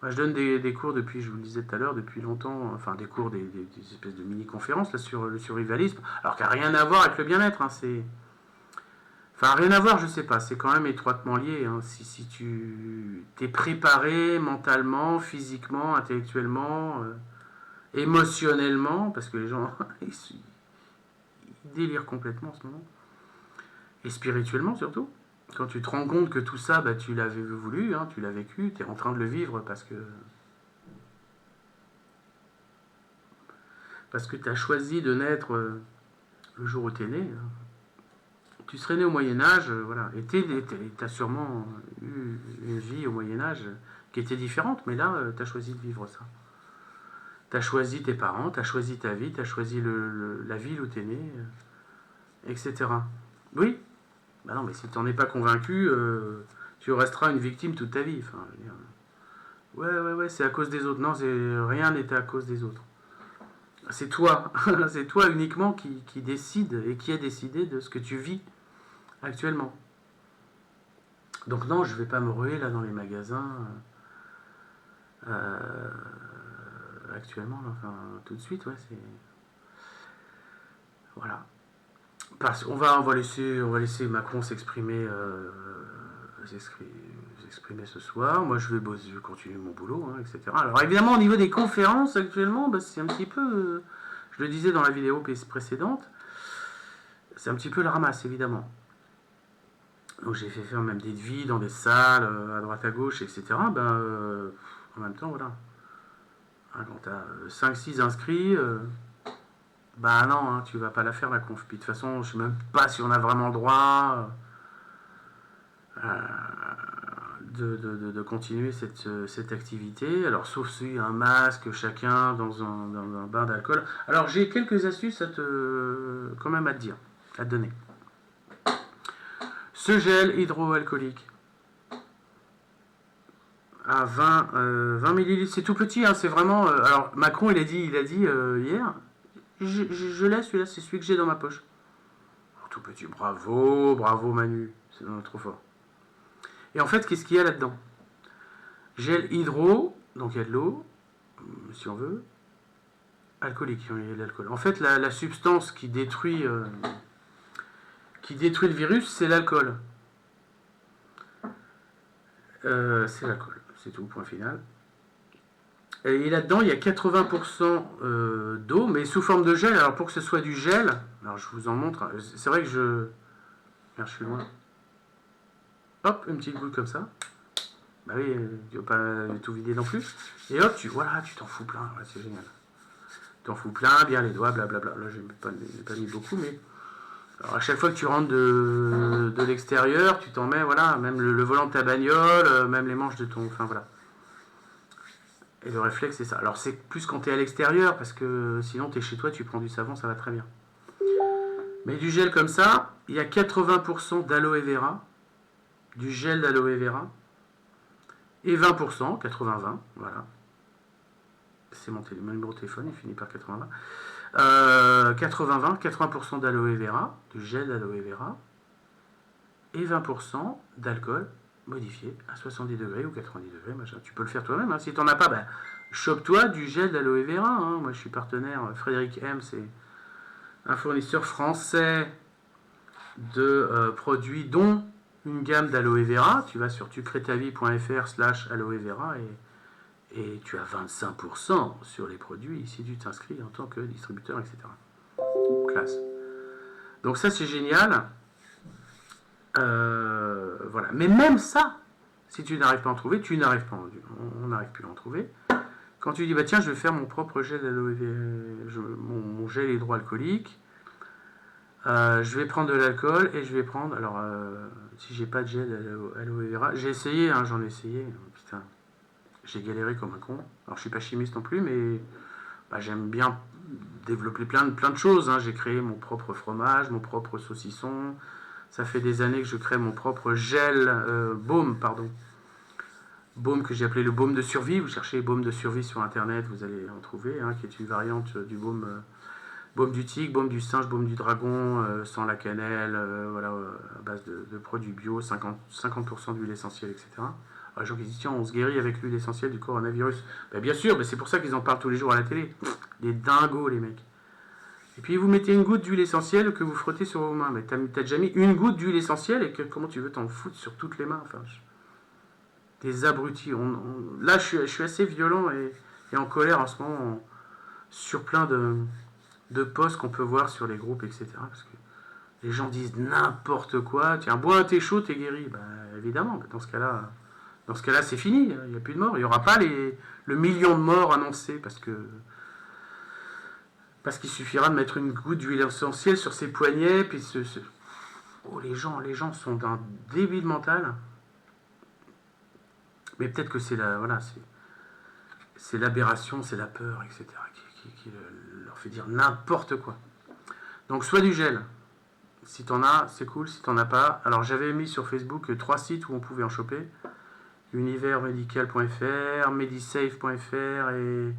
Moi, je donne des cours depuis, je vous le disais tout à l'heure, depuis longtemps, enfin des cours, des espèces de mini-conférences là, sur le survivalisme, alors qu'il n'y a rien à voir avec le bien-être. Hein, enfin, rien à voir, je sais pas, c'est quand même étroitement lié. Hein, si tu t'es préparé mentalement, physiquement, intellectuellement, émotionnellement, parce que les gens, ils délirent complètement en ce moment. Et spirituellement surtout. Quand tu te rends compte que tout ça, bah, tu l'avais voulu, hein, tu l'as vécu, tu es en train de le vivre parce que tu as choisi de naître le jour où tu es né. Hein. Tu serais né au Moyen-Âge, voilà. Et tu as sûrement eu une vie au Moyen-Âge qui était différente, mais là, tu as choisi de vivre ça. Tu as choisi tes parents, tu as choisi ta vie, tu as choisi la ville où tu es né, etc. Oui. Bah non, mais si tu n'en es pas convaincu, tu resteras une victime toute ta vie. Enfin, ouais, c'est à cause des autres. Non, rien n'est à cause des autres. C'est toi, c'est toi uniquement qui décide et qui a décidé de ce que tu vis actuellement. Donc non, je vais pas me ruer là dans les magasins actuellement, enfin tout de suite, ouais, c'est voilà. On va laisser Macron s'exprimer ce soir. Moi, je vais bosser, je vais continuer mon boulot, hein, etc. Alors, évidemment, au niveau des conférences, actuellement, bah, c'est un petit peu, je le disais dans la vidéo précédente, c'est un petit peu la ramasse, évidemment. Donc, j'ai fait faire même des devis dans des salles, à droite à gauche, etc. Ben, en même temps, voilà. Hein, quand tu as 5-6 inscrits, bah non, hein, tu vas pas la faire la conf. Puis de toute façon, je sais même pas si on a vraiment le droit de continuer cette activité. Alors, sauf si un masque, chacun dans un bain d'alcool. Alors, j'ai quelques astuces quand même à te dire, à te donner. Ce gel hydroalcoolique à 20 millilitres, c'est tout petit, hein, c'est vraiment. Alors, Macron, il a dit hier, je laisse celui-là, c'est celui que j'ai dans ma poche. Oh, tout petit, bravo Manu, c'est trop fort. Et en fait, qu'est-ce qu'il y a là-dedans? Gel hydro, donc il y a de l'eau, si on veut, alcoolique, il y a de l'alcool. En fait, la substance qui détruit le virus, c'est l'alcool. C'est l'alcool, c'est tout, point final. Et là-dedans, il y a 80% d'eau, mais sous forme de gel. Alors pour que ce soit du gel, alors je vous en montre. C'est vrai que je suis loin. Hop, une petite goutte comme ça. Bah oui, tu vas pas tout vider non plus. Et hop, tu t'en fous plein. Ouais, c'est génial. Tu t'en fous plein, bien les doigts, blablabla. Là, j'ai pas mis beaucoup, mais Alors à chaque fois que tu rentres de l'extérieur, tu t'en mets, voilà, même le volant de ta bagnole, même les manches de ton... Enfin voilà. Et le réflexe, c'est ça. Alors c'est plus quand tu es à l'extérieur, parce que sinon tu es chez toi, tu prends du savon, ça va très bien. Mais du gel comme ça, il y a 80% d'aloe vera, du gel d'aloe vera, et 20%, 80-20, voilà. C'est mon numéro de téléphone, il finit par 80-20. 80-20, 80% d'aloe vera, du gel d'aloe vera, et 20% d'alcool modifié à 70 degrés ou 90 degrés, machin. Tu peux le faire toi-même, hein. Si tu n'en as pas, ben, chope-toi du gel d'aloe vera, hein. Moi je suis partenaire, Frédéric M, c'est un fournisseur français de produits dont une gamme d'aloe vera. Tu vas sur tucretavie.fr/aloe vera et tu as 25% sur les produits si tu t'inscris en tant que distributeur, etc. Classe. Donc ça c'est génial. Voilà. Mais même ça, si tu n'arrives pas à en trouver, tu n'arrives pas, on n'arrive plus à en trouver. Quand tu dis bah tiens je vais faire mon propre gel d'aloe vera, mon gel hydroalcoolique, je vais prendre de l'alcool et je vais prendre, alors si j'ai pas de gel aloe vera, j'ai essayé, hein, j'en ai essayé, putain, j'ai galéré comme un con. Alors je suis pas chimiste non plus, mais bah, j'aime bien développer plein de choses, hein. J'ai créé mon propre fromage, mon propre saucisson. Ça fait des années que je crée mon propre gel, baume, pardon. Baume que j'ai appelé le baume de survie. Vous cherchez baume de survie sur internet, vous allez en trouver, hein, qui est une variante du baume, baume du tigre, baume du singe, baume du dragon, sans la cannelle, voilà, à base de produits bio, 50% d'huile essentielle, etc. Alors, les gens qui disent tiens, on se guérit avec l'huile essentielle du coronavirus. Ben, bien sûr, ben, c'est pour ça qu'ils en parlent tous les jours à la télé. Des dingos, les mecs. Et puis vous mettez une goutte d'huile essentielle que vous frottez sur vos mains. Mais t'as déjà mis une goutte d'huile essentielle et comment tu veux t'en foutre sur toutes les mains, enfin, des abrutis. Là, je suis assez violent et en colère en ce moment sur plein de posts qu'on peut voir sur les groupes, etc. Parce que les gens disent n'importe quoi. Tiens, bois un thé chaud, t'es guéri. Bah, évidemment, dans ce cas-là, c'est fini. Il n'y a plus de morts. Il n'y aura pas le million de morts annoncés parce qu'il suffira de mettre une goutte d'huile essentielle sur ses poignets. Puis oh, les gens sont d'un débile mental. Mais peut-être que c'est c'est l'aberration, c'est la peur, etc. qui leur fait dire n'importe quoi. Donc soit du gel. Si t'en as, c'est cool. Si t'en as pas, alors j'avais mis sur Facebook 3 sites où on pouvait en choper. Universmedical.fr, medisafe.fr et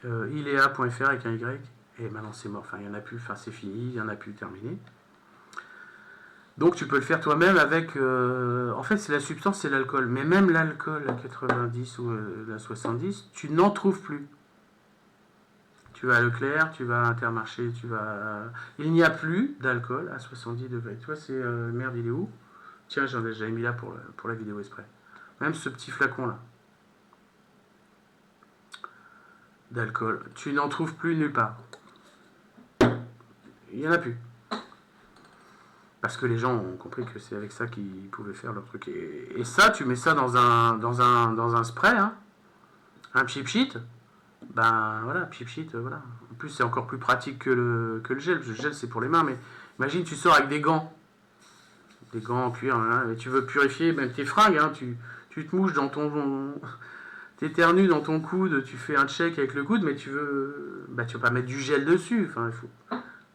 ilea.fr avec un Y. Et maintenant c'est mort. Enfin, il n'y en a plus. Enfin, c'est fini. Il n'y en a plus. Terminé. Donc tu peux le faire toi-même avec... en fait, c'est la substance, c'est l'alcool. Mais même l'alcool à 90 ou à 70, tu n'en trouves plus. Tu vas à Leclerc, tu vas à Intermarché, tu vas... Il n'y a plus d'alcool à 70 degrés. Tu vois, c'est... merde, il est où? Tiens, j'avais mis là pour la vidéo exprès. Même ce petit flacon là. D'alcool. Tu n'en trouves plus nulle part. Il n'y en a plus. Parce que les gens ont compris que c'est avec ça qu'ils pouvaient faire leur truc. Et ça, tu mets ça dans un spray, hein, un cheap sheet. Ben voilà, cheap sheet, voilà. En plus, c'est encore plus pratique que le gel. Parce que le gel, c'est pour les mains. Mais imagine, tu sors avec des gants. Des gants en cuir, hein, et tu veux purifier même tes fringues. Hein, tu te mouches dans ton... T'éternues dans ton coude, tu fais un check avec le coude, mais tu veux... Bah, tu vas pas mettre du gel dessus. Enfin, il faut...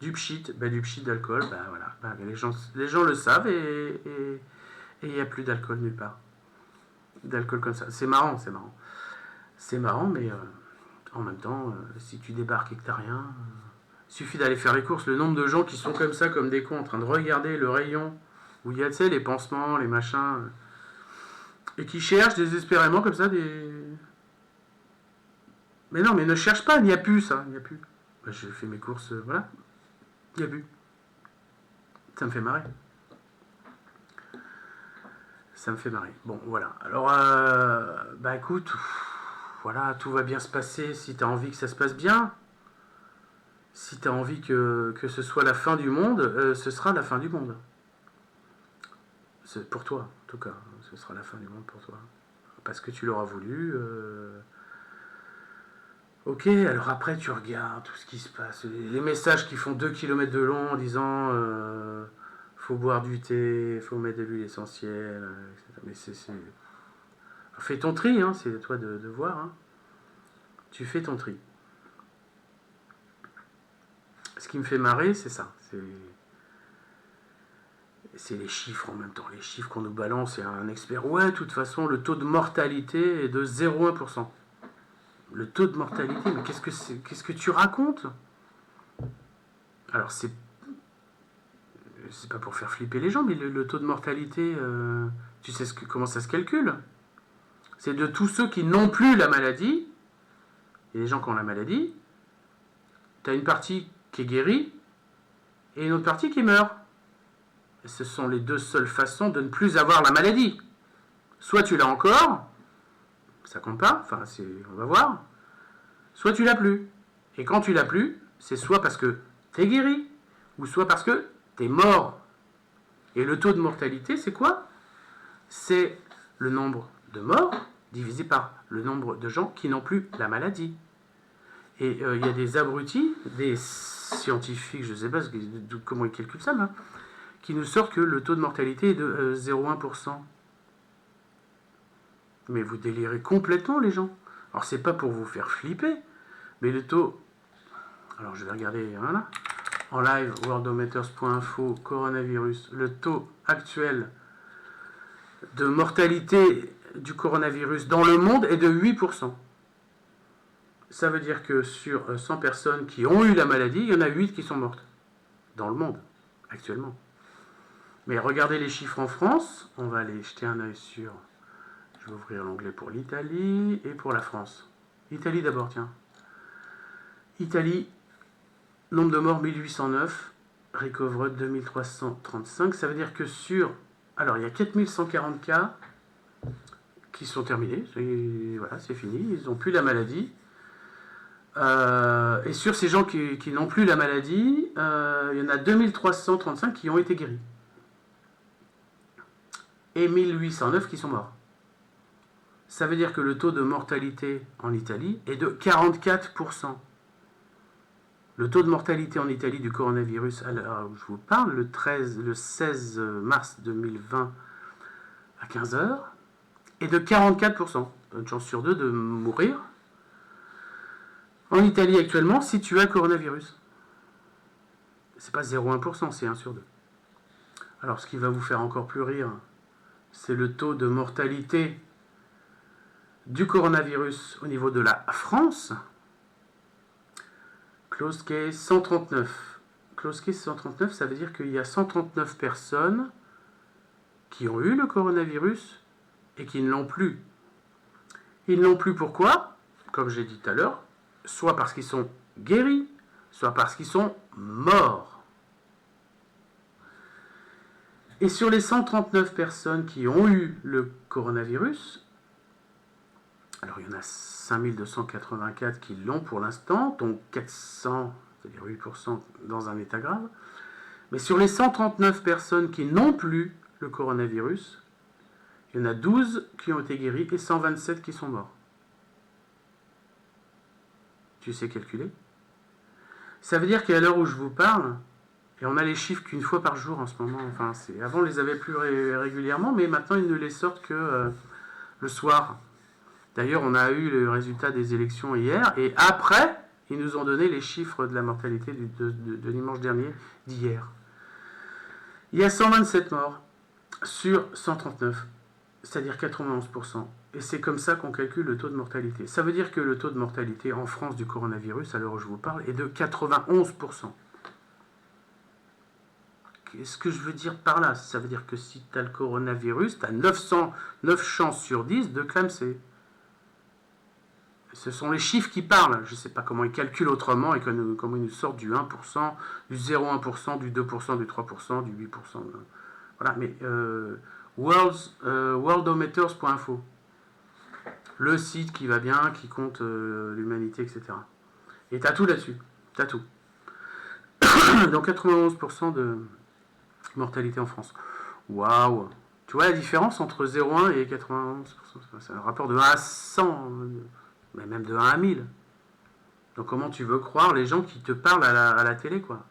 Du pchit, du pchit d'alcool, voilà. Les gens le savent et il n'y a plus d'alcool nulle part. D'alcool comme ça. C'est marrant, c'est marrant. C'est marrant, mais en même temps, si tu débarques et que t'as rien, il suffit d'aller faire les courses. Le nombre de gens qui sont comme ça, comme des cons, en train de regarder le rayon où il y a, tu sais, les pansements, les machins, et qui cherchent désespérément comme ça des... Mais non, mais ne cherche pas, il n'y a plus ça, il n'y a plus. Bah, je fais mes courses, voilà, il n'y a plus. Ça me fait marrer. Ça me fait marrer. Bon, voilà. Alors, bah écoute, voilà, tout va bien se passer si tu as envie que ça se passe bien. Si tu as envie que ce soit la fin du monde, ce sera la fin du monde. C'est pour toi, en tout cas. Ce sera la fin du monde pour toi. Parce que tu l'auras voulu. Ok, alors après tu regardes tout ce qui se passe, les messages qui font 2 kilomètres de long en disant faut boire du thé, faut mettre de l'huile essentielle, etc. Mais fais ton tri, hein, c'est à toi de voir. Hein. Tu fais ton tri. Ce qui me fait marrer, c'est ça. C'est les chiffres en même temps. Les chiffres qu'on nous balance, il y a un expert. Ouais, de toute façon, le taux de mortalité est de 0,1%. Le taux de mortalité, mais qu'est-ce que tu racontes? Alors, c'est pas pour faire flipper les gens, mais le taux de mortalité, tu sais comment ça se calcule? C'est de tous ceux qui n'ont plus la maladie, et les gens qui ont la maladie, tu as une partie qui est guérie et une autre partie qui meurt. Et ce sont les deux seules façons de ne plus avoir la maladie. Soit tu l'as encore, ça compte pas, enfin on va voir, soit tu l'as plus. Et quand tu l'as plus, c'est soit parce que tu es guéri, ou soit parce que tu es mort. Et le taux de mortalité, c'est quoi? C'est le nombre de morts divisé par le nombre de gens qui n'ont plus la maladie. Et il y a des abrutis, des scientifiques, je ne sais pas comment ils calculent ça, hein, qui nous sortent que le taux de mortalité est de 0,1%. Mais vous délirez complètement, les gens. Alors, c'est pas pour vous faire flipper, mais le taux. Alors, je vais regarder voilà, en live, worldometers.info, coronavirus. Le taux actuel de mortalité du coronavirus dans le monde est de 8%. Ça veut dire que sur 100 personnes qui ont eu la maladie, il y en a 8 qui sont mortes. Dans le monde, actuellement. Mais regardez les chiffres en France. On va aller jeter un œil sur. Je vais ouvrir l'onglet pour l'Italie et pour la France. Italie d'abord, tiens. Italie, nombre de morts 1809, recovered 2335. Ça veut dire que sur. Alors, il y a 4140 cas qui sont terminés. Voilà, c'est fini. Ils n'ont plus la maladie. Et sur ces gens qui n'ont plus la maladie, il y en a 2335 qui ont été guéris. Et 1809 qui sont morts. Ça veut dire que le taux de mortalité en Italie est de 44%. Le taux de mortalité en Italie du coronavirus, alors je vous parle, le 16 mars 2020 à 15h, est de 44%. Une chance sur deux de mourir. En Italie actuellement, si tu as le coronavirus. C'est pas 0,1%, c'est 1 sur 2. Alors ce qui va vous faire encore plus rire, c'est le taux de mortalité du coronavirus au niveau de la France. Closed case 139. Closed case 139, ça veut dire qu'il y a 139 personnes qui ont eu le coronavirus et qui ne l'ont plus. Ils ne l'ont plus pourquoi? Comme j'ai dit tout à l'heure, soit parce qu'ils sont guéris, soit parce qu'ils sont morts. Et sur les 139 personnes qui ont eu le coronavirus, alors il y en a 5284 qui l'ont pour l'instant, donc 400, c'est-à-dire 8% dans un état grave. Mais sur les 139 personnes qui n'ont plus le coronavirus, il y en a 12 qui ont été guéris et 127 qui sont morts. Tu sais calculer? Ça veut dire qu'à l'heure où je vous parle, et on a les chiffres qu'une fois par jour en ce moment, enfin avant on les avait plus régulièrement, mais maintenant ils ne les sortent que le soir. D'ailleurs, on a eu le résultat des élections hier, et après, ils nous ont donné les chiffres de la mortalité de dimanche dernier, d'hier. Il y a 127 morts sur 139, c'est-à-dire 91%. Et c'est comme ça qu'on calcule le taux de mortalité. Ça veut dire que le taux de mortalité en France du coronavirus, à l'heure où je vous parle, est de 91%. Qu'est-ce que je veux dire par là? Ça veut dire que si tu as le coronavirus, tu as 909 chances sur 10 de clamser. Ce sont les chiffres qui parlent. Je ne sais pas comment ils calculent autrement et comment ils nous sortent du 1%, du 0,1%, du 2%, du 3%, du 8%. Voilà, mais worldometers.info, le site qui va bien, qui compte l'humanité, etc. Et tu as tout là-dessus. Tu as tout. Donc 91% de mortalité en France. Waouh! Tu vois la différence entre 0,1 et 91%? C'est un rapport de 1 à 100, mais même de 1 à 1000. Donc comment tu veux croire les gens qui te parlent à la télé, quoi?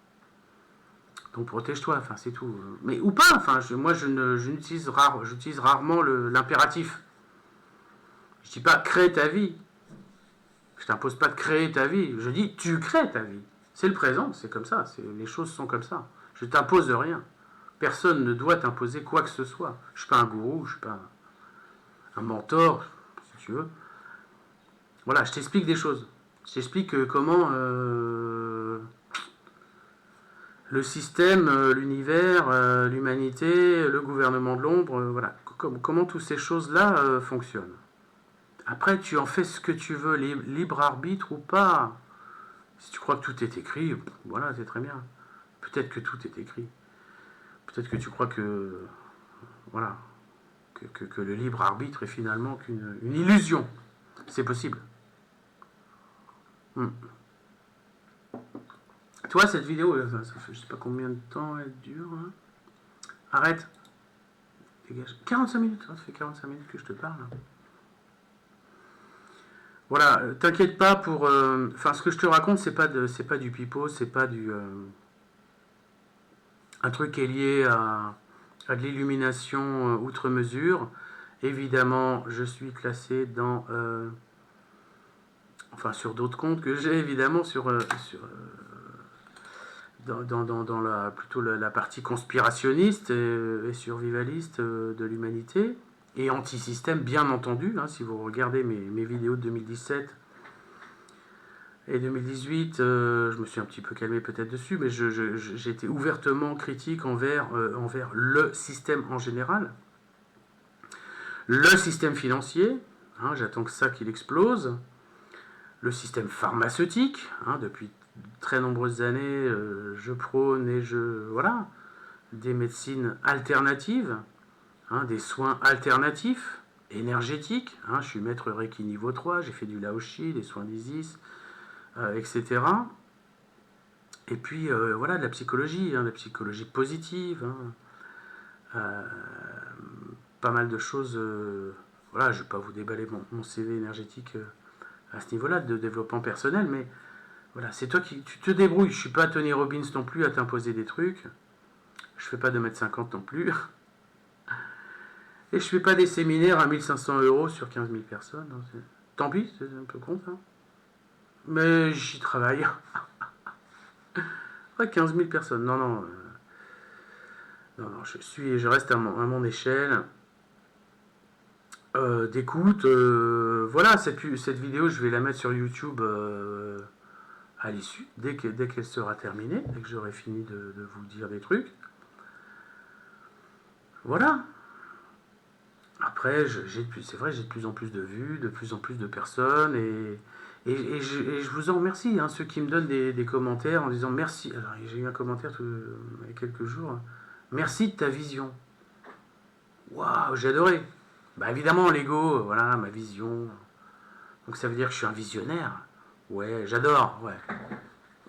Donc protège-toi, enfin c'est tout. Mais ou pas, enfin moi j'utilise rarement l'impératif. Je dis pas crée ta vie. Je t'impose pas de créer ta vie. Je dis tu crées ta vie. C'est le présent, c'est comme ça. Les choses sont comme ça. Je t'impose rien. Personne ne doit t'imposer quoi que ce soit. Je suis pas un gourou, je suis pas un mentor, si tu veux. Voilà, je t'explique des choses. Je t'explique comment le système, l'univers, l'humanité, le gouvernement de l'ombre, voilà, comment toutes ces choses-là fonctionnent. Après, tu en fais ce que tu veux, libre arbitre ou pas. Si tu crois que tout est écrit, voilà, c'est très bien. Peut-être que tout est écrit. Peut-être que tu crois que, voilà, que le libre arbitre est finalement qu'une illusion. C'est possible. Toi, cette vidéo, ça fait je sais pas combien de temps elle dure. Hein. Arrête. Dégage. 45 minutes, ça fait 45 minutes que je te parle. Voilà, t'inquiète pas pour... Enfin, ce que je te raconte, c'est pas du pipeau, c'est pas du... un truc qui est lié à de l'illumination outre mesure. Évidemment, je suis classé dans... enfin, sur d'autres comptes que j'ai, évidemment, dans plutôt la partie conspirationniste et survivaliste de l'humanité. Et anti-système, bien entendu, hein, si vous regardez mes vidéos de 2017 et 2018, je me suis un petit peu calmé peut-être dessus, mais j'ai été ouvertement critique envers le système en général. Le système financier, hein, j'attends que ça qu'il explose. Le système pharmaceutique, hein, depuis très nombreuses années, je prône et voilà, des médecines alternatives. Hein, des soins alternatifs, énergétiques. Hein, je suis maître Reiki niveau 3, j'ai fait du Laoshi, des soins d'Isis, etc. Et puis, voilà, de la psychologie positive. Hein, pas mal de choses. Voilà, je ne vais pas vous déballer mon CV énergétique à ce niveau-là, de développement personnel, mais voilà, c'est toi qui tu te débrouilles. Je ne suis pas Tony Robbins non plus à t'imposer des trucs. Je ne fais pas 2,50 m non plus. Et je fais pas des séminaires à 1500 € sur 15 000 personnes. Tant pis, c'est un peu con ça. Mais j'y travaille. Ouais, 15 000 personnes. Non, je reste à mon échelle d'écoute. Voilà, cette vidéo, je vais la mettre sur YouTube à l'issue, dès qu'elle sera terminée, dès que j'aurai fini de vous dire des trucs. Voilà. Après, c'est vrai, j'ai de plus en plus de vues, de plus en plus de personnes, et je vous en remercie, hein, ceux qui me donnent des commentaires en disant merci. Alors, j'ai eu un commentaire il y a quelques jours. Merci de ta vision. Waouh, j'ai adoré. Bah évidemment, l'ego, voilà, ma vision. Donc ça veut dire que je suis un visionnaire. Ouais, j'adore, ouais.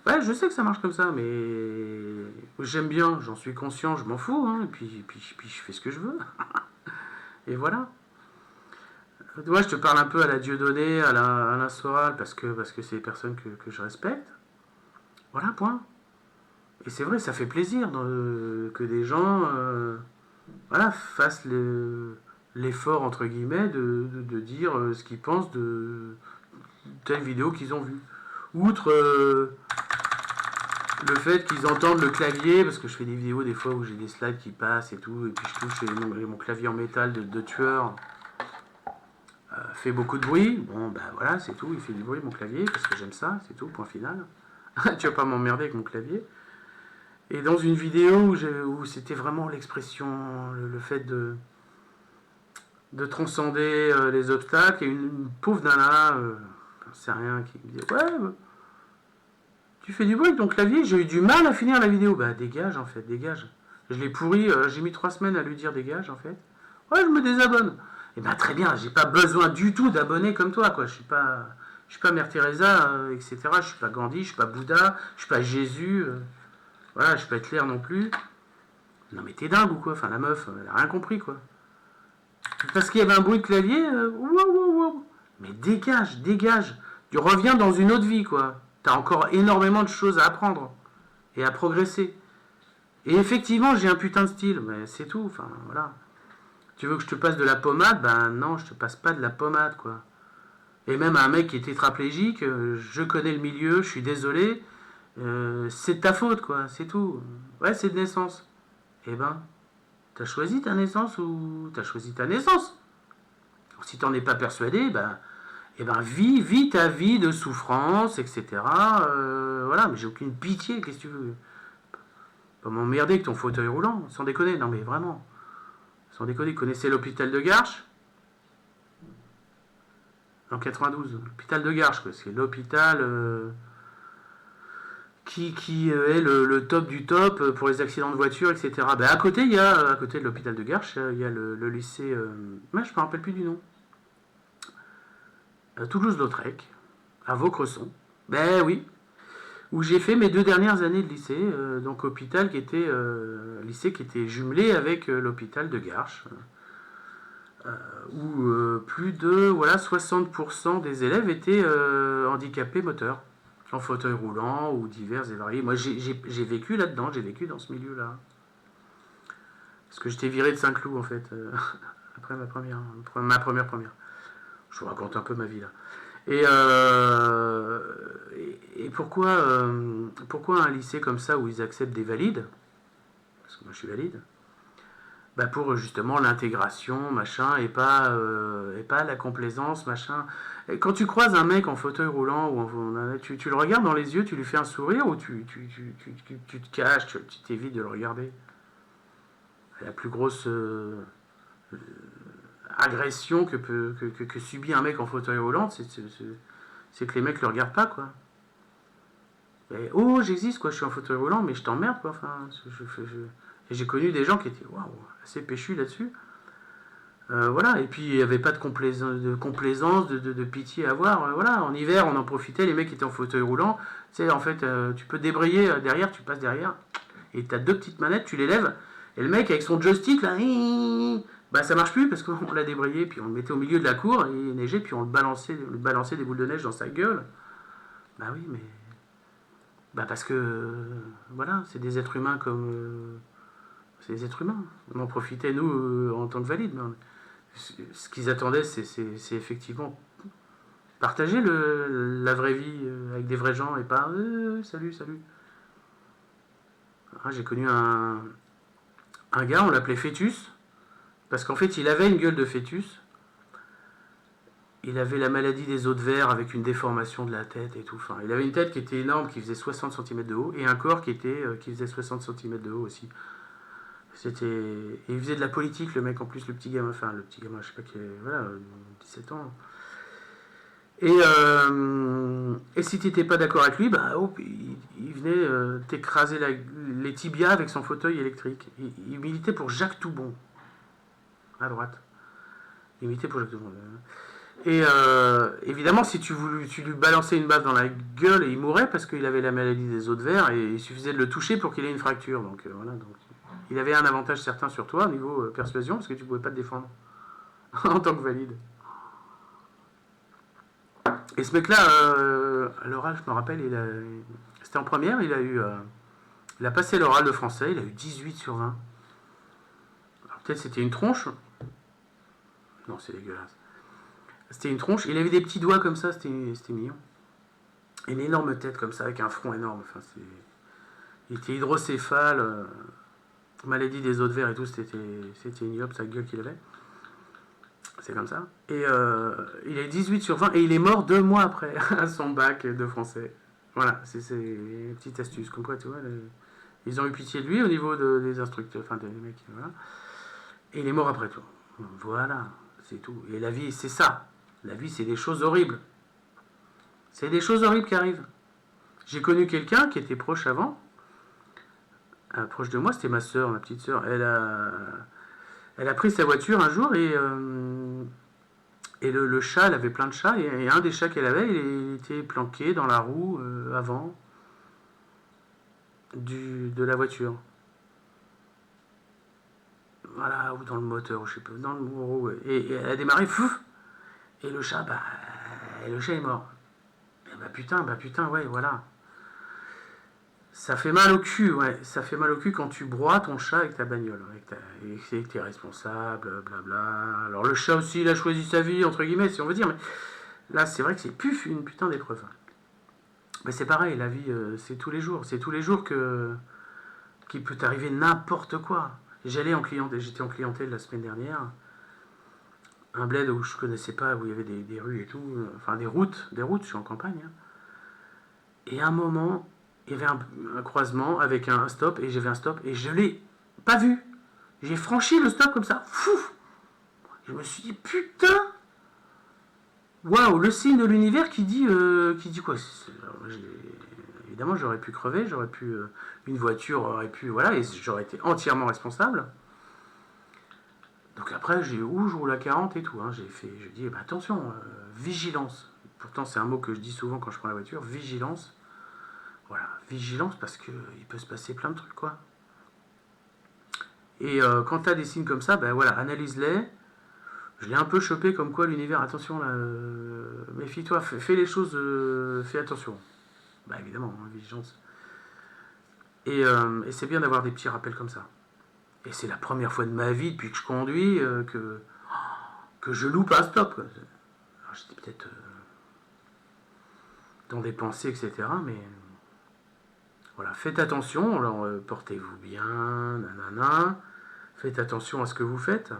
Ouais, je sais que ça marche comme ça, mais j'aime bien, j'en suis conscient, je m'en fous, hein, et puis je fais ce que je veux. Et voilà. Moi, je te parle un peu à la Dieudonné, à la Soral, parce que c'est des personnes que je respecte. Voilà, point. Et c'est vrai, ça fait plaisir que des gens voilà, fassent l'effort, entre guillemets, de dire ce qu'ils pensent de telle vidéo qu'ils ont vue. Outre le fait qu'ils entendent le clavier, parce que je fais des vidéos des fois où j'ai des slides qui passent et tout, et puis je touche mon clavier en métal de tueur, fait beaucoup de bruit. Bon, ben voilà, c'est tout, il fait du bruit mon clavier, parce que j'aime ça, c'est tout, point final. Tu vas pas m'emmerder avec mon clavier. Et dans une vidéo où c'était vraiment l'expression, le fait de transcender les obstacles, et une pauvre nana, j'en sais rien, qui me dit « Ouais, tu fais du bruit avec ton clavier, j'ai eu du mal à finir la vidéo. » Bah dégage en fait, dégage. Je l'ai pourri, j'ai mis 3 semaines à lui dire dégage en fait. Ouais, je me désabonne. Et ben très bien, j'ai pas besoin du tout d'abonnés comme toi, quoi. Je suis pas Mère Teresa, etc. Je suis pas Gandhi, je suis pas Bouddha, je suis pas Jésus. Voilà, je suis pas Hitler non plus. Non mais t'es dingue ou quoi? Enfin la meuf, elle a rien compris quoi. Parce qu'il y avait un bruit de clavier, wow. Mais dégage. Tu reviens dans une autre vie quoi. T'as encore énormément de choses à apprendre et à progresser. Et effectivement, j'ai un putain de style, mais c'est tout. Enfin, voilà. Tu veux que je te passe de la pommade? Ben non, je te passe pas de la pommade, quoi. Et même un mec qui est tétraplégique, je connais le milieu, je suis désolé, c'est de ta faute, quoi, c'est tout. Ouais, c'est de naissance. Eh ben, t'as choisi ta naissance ou t'as choisi ta naissance? Si t'en es pas persuadé, ben, eh ben vis ta vie de souffrance, etc. Voilà, mais j'ai aucune pitié, qu'est-ce que tu veux? Pas m'emmerder avec ton fauteuil roulant, sans déconner, non mais vraiment. Sans déconner, connaissez l'hôpital de Garches? En 92, l'hôpital de Garches, quoi. C'est l'hôpital qui est le top du top pour les accidents de voiture, etc. Ben, à côté, à côté de l'hôpital de Garches, il y a le lycée. Ouais, je me rappelle plus du nom. Toulouse-Lautrec, à Vaucresson. Ben oui, où j'ai fait mes 2 dernières années de lycée, donc hôpital qui était lycée qui était jumelé avec l'hôpital de Garches, où plus de 60% des élèves étaient handicapés moteurs, en fauteuil roulant ou divers et variés. Moi j'ai vécu là-dedans, j'ai vécu dans ce milieu-là. Parce que j'étais viré de Saint-Cloud en fait, après ma première. Je vous raconte un peu ma vie là. Et pourquoi un lycée comme ça où ils acceptent des valides? Parce que moi je suis valide. Bah pour justement l'intégration, machin, et pas la complaisance, machin. Et quand tu croises un mec en fauteuil roulant, tu le regardes dans les yeux, tu lui fais un sourire ou tu te caches, tu t'évites de le regarder. La plus grosse agression que subit un mec en fauteuil roulant, c'est que les mecs le regardent pas, quoi. Et, oh, j'existe, quoi, je suis en fauteuil roulant, mais je t'emmerde, quoi. Enfin, et j'ai connu des gens qui étaient waouh, assez péchus là-dessus. Voilà, et puis il n'y avait pas de complaisance, de pitié à avoir. Voilà, en hiver, on en profitait, les mecs qui étaient en fauteuil roulant. Tu sais, en fait, tu peux débrayer derrière, tu passes derrière, et tu as 2 petites manettes, tu les lèves, et le mec avec son joystick, là, bah ça marche plus parce qu'on l'a débrayé, puis on le mettait au milieu de la cour, et il neigeait, puis on le balançait des boules de neige dans sa gueule. Bah oui, mais. Bah parce que. Voilà, c'est des êtres humains comme. C'est des êtres humains. On en profitait, nous, en tant que valides. Mais ce qu'ils attendaient, c'est effectivement partager la vraie vie avec des vrais gens et pas salut, salut. Ah, j'ai connu un gars, on l'appelait Fœtus, parce qu'en fait, il avait une gueule de fœtus. Il avait la maladie des os de verre avec une déformation de la tête et tout. Enfin, il avait une tête qui était énorme, qui faisait 60 cm de haut, et un corps qui faisait 60 cm de haut aussi. Et il faisait de la politique, le mec, en plus, le petit gamin, je sais pas, voilà, 17 ans. Et si t'étais pas d'accord avec lui, bah, il venait t'écraser les tibias avec son fauteuil électrique. Il militait pour Jacques Toubon, à droite. Il militait pour Jacques Toubon. Et évidemment, si tu lui balançais une baffe dans la gueule, il mourait parce qu'il avait la maladie des os de verre et il suffisait de le toucher pour qu'il ait une fracture. Donc voilà. Donc, il avait un avantage certain sur toi au niveau persuasion parce que tu pouvais pas te défendre en tant que valide. Et ce mec-là, à l'oral, je me rappelle, c'était en première, il a passé l'oral de français, il a eu 18 sur 20. Alors peut-être c'était une tronche. Non, c'est dégueulasse. C'était une tronche, il avait des petits doigts comme ça, c'était mignon. Une énorme tête comme ça, avec un front énorme. Enfin, il était hydrocéphale, maladie des os de verre et tout, c'était ignoble, sa gueule qu'il avait. C'est comme ça. Et il a 18 sur 20 et il est mort 2 mois après à son bac de français. Voilà, c'est une petite astuce. Comme quoi, tu vois, ils ont eu pitié de lui au niveau des instructeurs, enfin des mecs. Voilà. Et il est mort après tout. Voilà, c'est tout. Et la vie, c'est ça. La vie, c'est des choses horribles. C'est des choses horribles qui arrivent. J'ai connu quelqu'un qui était proche avant. Proche de moi, c'était ma soeur, ma petite soeur. Elle a pris sa voiture un jour et le chat, elle avait plein de chats, et un des chats qu'elle avait, il était planqué dans la roue avant de la voiture. Voilà, ou dans le moteur, je sais pas, dans le roue. Et elle a démarré, fouf, et le chat est mort. bah putain, ouais, voilà. Ça fait mal au cul, ouais. Ça fait mal au cul quand tu broies ton chat avec ta bagnole. Et que t'es responsable, blabla. Alors le chat aussi, il a choisi sa vie, entre guillemets, si on veut dire. Mais là, c'est vrai que c'est plus une putain d'épreuve. Mais c'est pareil, la vie, c'est tous les jours. C'est tous les jours qu'il peut t'arriver n'importe quoi. J'étais en clientèle la semaine dernière. Un bled où je connaissais pas, où il y avait des rues et tout. Enfin, des routes, je suis en campagne. Hein. Et à un moment, il y avait un croisement avec un stop, et j'avais un stop, et je l'ai pas vu. J'ai franchi le stop comme ça. Fou. Je me suis dit, putain. Waouh, le signe de l'univers qui dit quoi. Évidemment, j'aurais pu crever, une voiture aurait pu, voilà, et j'aurais été entièrement responsable. Donc après, je roule à 40 et tout. Hein, je dis, bah, attention, vigilance. Pourtant, c'est un mot que je dis souvent quand je prends la voiture, vigilance. Voilà, vigilance parce qu'il peut se passer plein de trucs, quoi. Et quand tu as des signes comme ça, ben voilà, analyse-les. Je l'ai un peu chopé comme quoi l'univers, attention là, méfie-toi, fais les choses, fais attention. Bah évidemment, hein, vigilance. Et c'est bien d'avoir des petits rappels comme ça. Et c'est la première fois de ma vie depuis que je conduis que je loupe un stop. Quoi. Alors j'étais peut-être dans des pensées, etc. Mais voilà, faites attention, alors portez-vous bien, nanana. Faites attention à ce que vous faites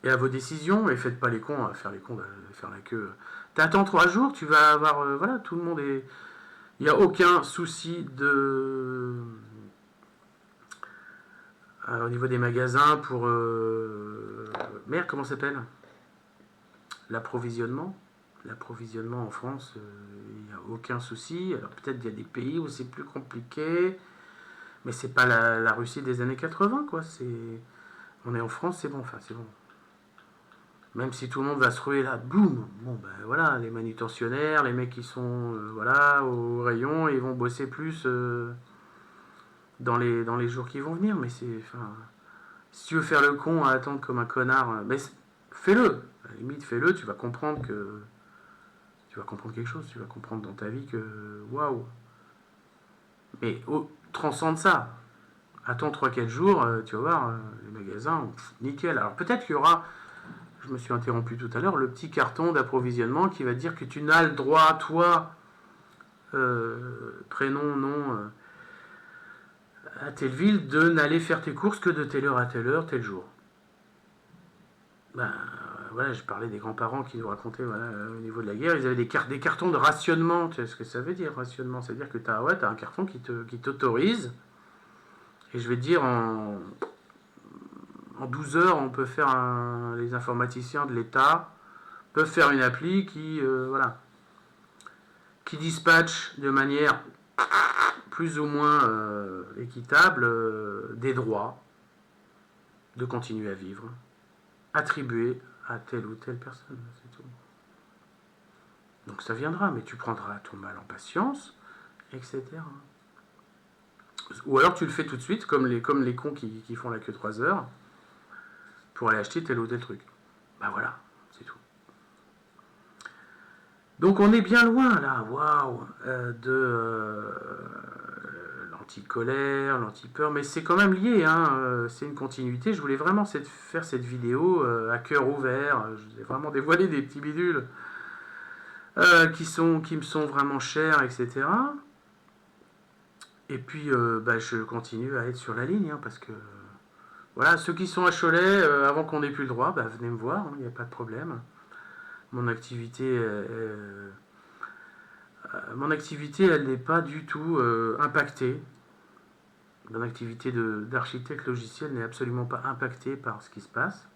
et à vos décisions, et faites pas les cons à faire les cons, faire la queue. T'attends 3 jours, tu vas avoir, voilà, tout le monde est, il n'y a aucun souci de au niveau des magasins pour merde, comment ça s'appelle, l'approvisionnement en France, il n'y a aucun souci. Alors peut-être il y a des pays où c'est plus compliqué. Mais c'est pas la Russie des années 80, quoi. On est en France, c'est bon, enfin, c'est bon. Même si tout le monde va se ruer là, boum. Bon, ben voilà, les manutentionnaires, les mecs qui sont, voilà, au rayon, ils vont bosser plus dans les jours qui vont venir. Mais enfin, si tu veux faire le con à attendre comme un connard, mais fais-le. À la limite, fais-le. Tu vas comprendre quelque chose. Tu vas comprendre dans ta vie que, waouh. Mais transcende ça. Attends 3-4 jours, tu vas voir, les magasins, nickel. Alors peut-être qu'il y aura, je me suis interrompu tout à l'heure, le petit carton d'approvisionnement qui va dire que tu n'as le droit, toi, prénom, nom, à telle ville, de n'aller faire tes courses que de telle heure à telle heure, tel jour. Ben voilà, je parlais des grands-parents qui nous racontaient, voilà, au niveau de la guerre, ils avaient des cartons de rationnement. Tu sais ce que ça veut dire, rationnement? C'est-à-dire que tu as un carton qui t'autorise. Et je vais te dire, en 12 heures, on peut faire les informaticiens de l'État peuvent faire une appli qui dispatche de manière plus ou moins équitable des droits de continuer à vivre, attribués à telle ou telle personne, c'est tout. Donc ça viendra, mais tu prendras ton mal en patience, etc. Ou alors tu le fais tout de suite, comme les cons qui font la queue 3 heures, pour aller acheter tel ou tel truc. Bah voilà, c'est tout. Donc on est bien loin là, waouh, de l'anti-colère, l'anti-peur, mais c'est quand même lié, hein, c'est une continuité. Je voulais vraiment faire cette vidéo à cœur ouvert, je vous ai vraiment dévoilé des petits bidules qui me sont vraiment chers, etc. Et puis, je continue à être sur la ligne, hein, parce que, voilà, ceux qui sont à Cholet, avant qu'on n'ait plus le droit, venez me voir, il n'y a pas de problème. Mon activité, elle n'est pas du tout impactée. Mon activité d'architecte logiciel n'est absolument pas impactée par ce qui se passe.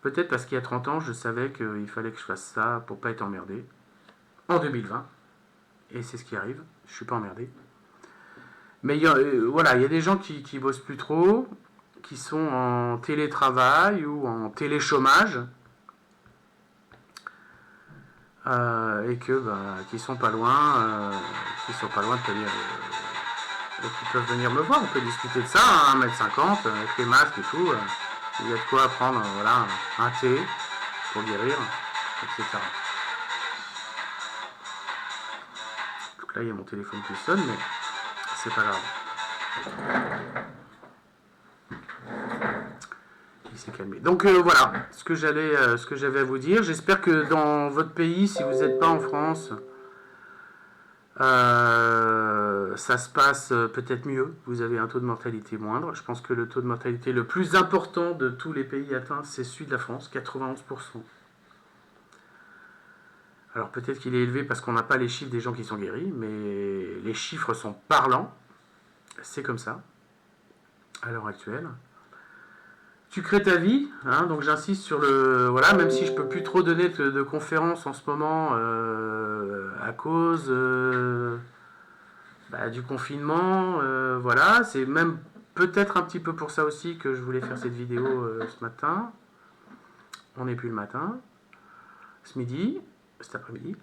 Peut-être parce qu'il y a 30 ans, je savais qu'il fallait que je fasse ça pour pas être emmerdé. En 2020. Et c'est ce qui arrive. Je suis pas emmerdé. Mais il y a des gens qui bossent plus trop, qui sont en télétravail ou en téléchômage, et qui sont pas loin, de tenir. Qui peuvent venir me voir. On peut discuter de ça, hein, 1m50, avec les masques et tout. Il y a de quoi prendre, un thé pour guérir. etc. Donc là, il y a mon téléphone qui sonne, mais c'est pas grave. Il s'est calmé. Donc voilà ce que j'avais à vous dire. J'espère que dans votre pays, si vous n'êtes pas en France, ça se passe peut-être mieux. Vous avez un taux de mortalité moindre. Je pense que le taux de mortalité le plus important de tous les pays atteints, c'est celui de la France, 91%. Alors peut-être qu'il est élevé parce qu'on n'a pas les chiffres des gens qui sont guéris, mais les chiffres sont parlants. C'est comme ça, à l'heure actuelle. Tu crées ta vie, hein, donc j'insiste sur le... Voilà, même si je peux plus trop donner de conférences en ce moment à cause du confinement, voilà, c'est même peut-être un petit peu pour ça aussi que je voulais faire cette vidéo ce matin. On n'est plus le matin, ce midi, cet après-midi.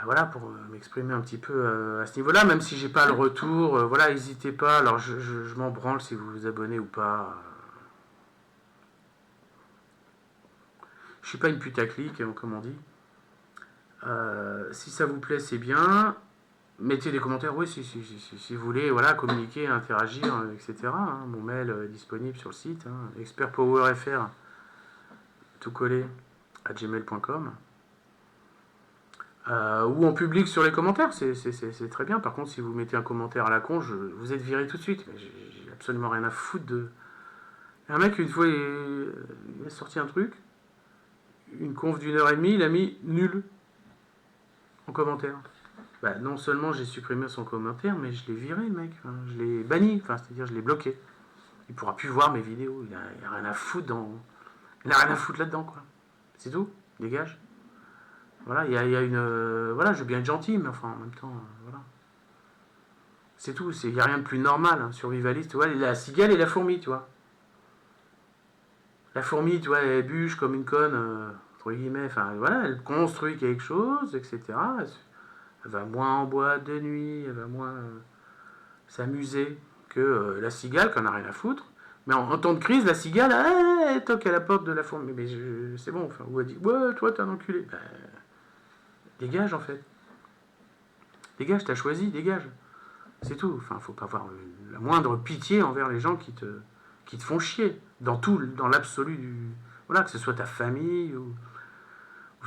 Voilà, pour m'exprimer un petit peu à ce niveau-là, même si j'ai pas le retour, voilà, n'hésitez pas. Alors je m'en branle si vous vous abonnez ou pas. Je suis pas une putaclic, comme on dit. Si ça vous plaît, c'est bien. Mettez des commentaires, oui, si vous voulez, voilà, communiquer, interagir, etc. Hein. Mon mail est disponible sur le site, hein, expertpowerfr, tout collé, @gmail.com. Ou en public sur les commentaires, c'est très bien. Par contre, si vous mettez un commentaire à la con, vous êtes viré tout de suite. Mais j'ai absolument rien à foutre de... Un mec, une fois, il a sorti un truc, une conf d'1h30, il a mis nul en commentaire. Non seulement j'ai supprimé son commentaire, mais je l'ai viré, le mec. Hein, je l'ai banni, c'est-à-dire je l'ai bloqué. Il pourra plus voir mes vidéos. Il a rien à foutre il a rien à foutre là-dedans, quoi. C'est tout. Dégage. Voilà, il y a une... voilà, je veux bien être gentil, mais enfin, en même temps, voilà. C'est tout. Il n'y a rien de plus normal, hein, survivaliste. Tu vois, la cigale et la fourmi, tu vois. La fourmi, tu vois, elle bûche comme une conne, entre guillemets. Enfin, voilà, elle construit quelque chose, etc. Elle va moins en boîte de nuit, elle va moins s'amuser que la cigale, qui en a rien à foutre. Mais en temps de crise, la cigale, elle toque à la porte de la fourmi. Mais c'est bon, enfin, ou elle dit, ouais, toi, t'es un enculé. Dégage, en fait. Dégage, t'as choisi, dégage. C'est tout. Enfin, faut pas avoir la moindre pitié envers les gens qui te font chier. Dans l'absolu du... Voilà, que ce soit ta famille, ou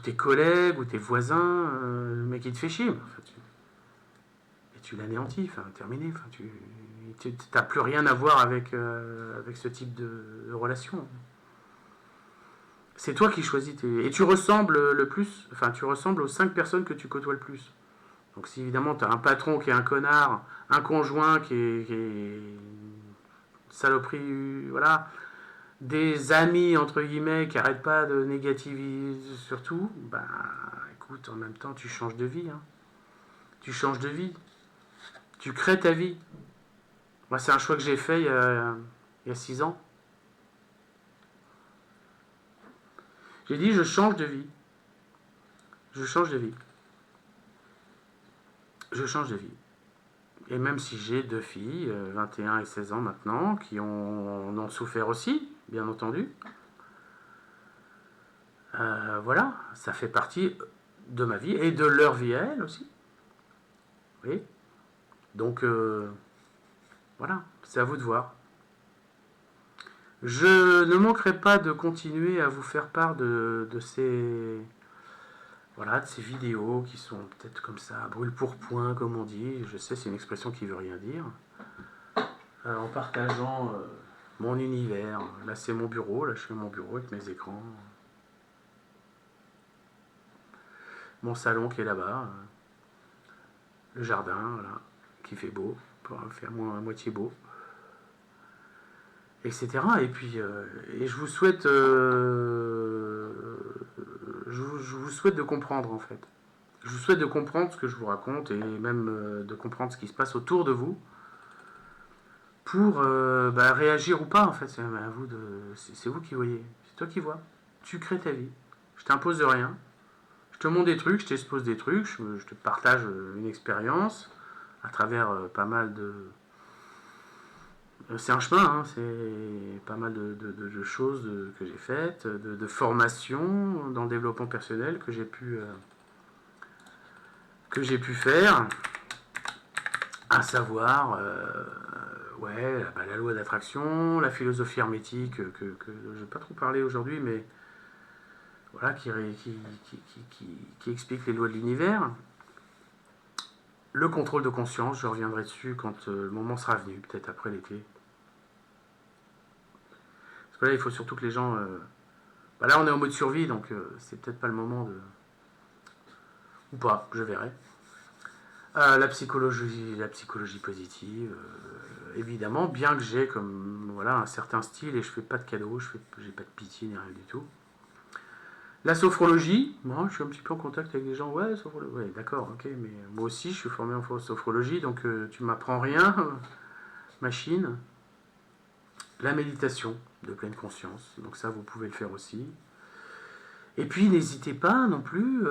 tes collègues, ou tes voisins, le mec qui te fait chier. Enfin, tu l'anéantis, enfin, terminé. Enfin, tu n'as plus rien à voir avec ce type de relation. C'est toi qui choisis et tu ressembles le plus, enfin, tu ressembles aux 5 personnes que tu côtoies le plus. Donc si évidemment tu as un patron qui est un connard, un conjoint qui est saloperie, voilà, des amis entre guillemets qui n'arrêtent pas de négativiser sur tout, écoute, en même temps tu changes de vie. Hein. Tu changes de vie. Tu crées ta vie. Moi, c'est un choix que j'ai fait il y a 6 ans. J'ai dit, je change de vie. Je change de vie. Je change de vie. Et même si j'ai 2 filles, 21 et 16 ans maintenant, qui en ont souffert aussi, bien entendu. Voilà, ça fait partie de ma vie et de leur vie à elles aussi. Oui. Donc, voilà, c'est à vous de voir. Je ne manquerai pas de continuer à vous faire part de ces vidéos qui sont peut-être comme ça, brûle pour point, comme on dit. Je sais, c'est une expression qui veut rien dire. En partageant mon univers. Là, c'est mon bureau. Là, je suis à mon bureau avec mes écrans. Mon salon qui est là-bas. Le jardin, voilà, qui fait beau, pour faire à moitié beau. Etc. Et puis, et je vous souhaite... je vous souhaite de comprendre, en fait. Je vous souhaite de comprendre ce que je vous raconte et même de comprendre ce qui se passe autour de vous pour réagir ou pas, en fait. C'est à vous c'est vous qui voyez. C'est toi qui vois. Tu crées ta vie. Je t'impose rien. Je te montre des trucs, je t'expose des trucs, je te partage une expérience à travers pas mal C'est un chemin, hein, c'est pas mal de choses que j'ai faites, de formations dans le développement personnel que j'ai pu faire, à savoir ouais, bah, la loi d'attraction, la philosophie hermétique que je n'ai pas trop parlé aujourd'hui, mais voilà, qui explique les lois de l'univers. Le contrôle de conscience, je reviendrai dessus quand le moment sera venu, peut-être après l'été. Parce que là, il faut surtout que les gens... bah là, on est en mode survie, donc c'est peut-être pas le moment de... Ou pas, je verrai. La psychologie positive, évidemment, bien que j'ai comme voilà un certain style et je fais pas de cadeaux, j'ai pas de pitié ni rien du tout. La sophrologie, moi je suis un petit peu en contact avec des gens, ouais, sophrologie, ouais, d'accord, ok, mais moi aussi je suis formé en sophrologie, donc tu m'apprends rien, machine. La méditation de pleine conscience, donc ça vous pouvez le faire aussi. Et puis n'hésitez pas non plus,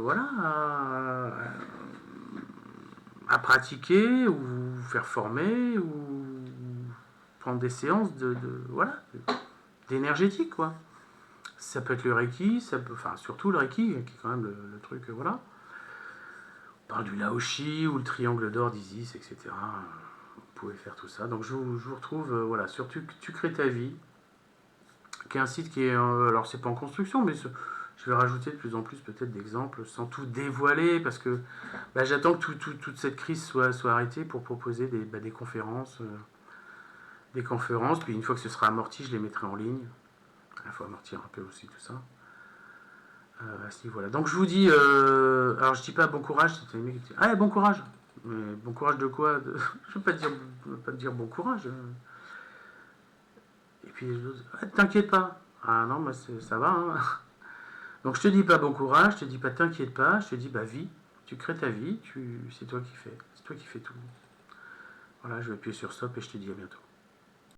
voilà, à pratiquer ou vous faire former ou prendre des séances voilà, d'énergétique, quoi. Ça peut être le Reiki, ça peut, enfin surtout le Reiki, qui est quand même le truc, voilà. On parle du Laoshi ou le triangle d'or d'Isis, etc. Vous pouvez faire tout ça. Donc je vous retrouve, voilà, sur Tu crées ta vie, qui est un site qui est, alors c'est pas en construction, mais je vais rajouter de plus en plus peut-être d'exemples sans tout dévoiler, parce que bah, j'attends que toute cette crise soit arrêtée pour proposer des conférences. Puis une fois que ce sera amorti, je les mettrai en ligne. Il faut amortir un peu aussi tout ça. À ce niveau-là. Donc je vous dis, alors je dis pas bon courage, c'est une qui dit, ah bon courage. Mais bon courage de quoi Je veux pas te dire bon courage. Et puis t'inquiète pas. Ah non, bah, ça va. Hein. Donc je te dis pas bon courage, je te dis pas t'inquiète pas, je te dis bah vis. Tu crées ta vie, c'est toi qui fais tout. Voilà, je vais appuyer sur stop et je te dis à bientôt.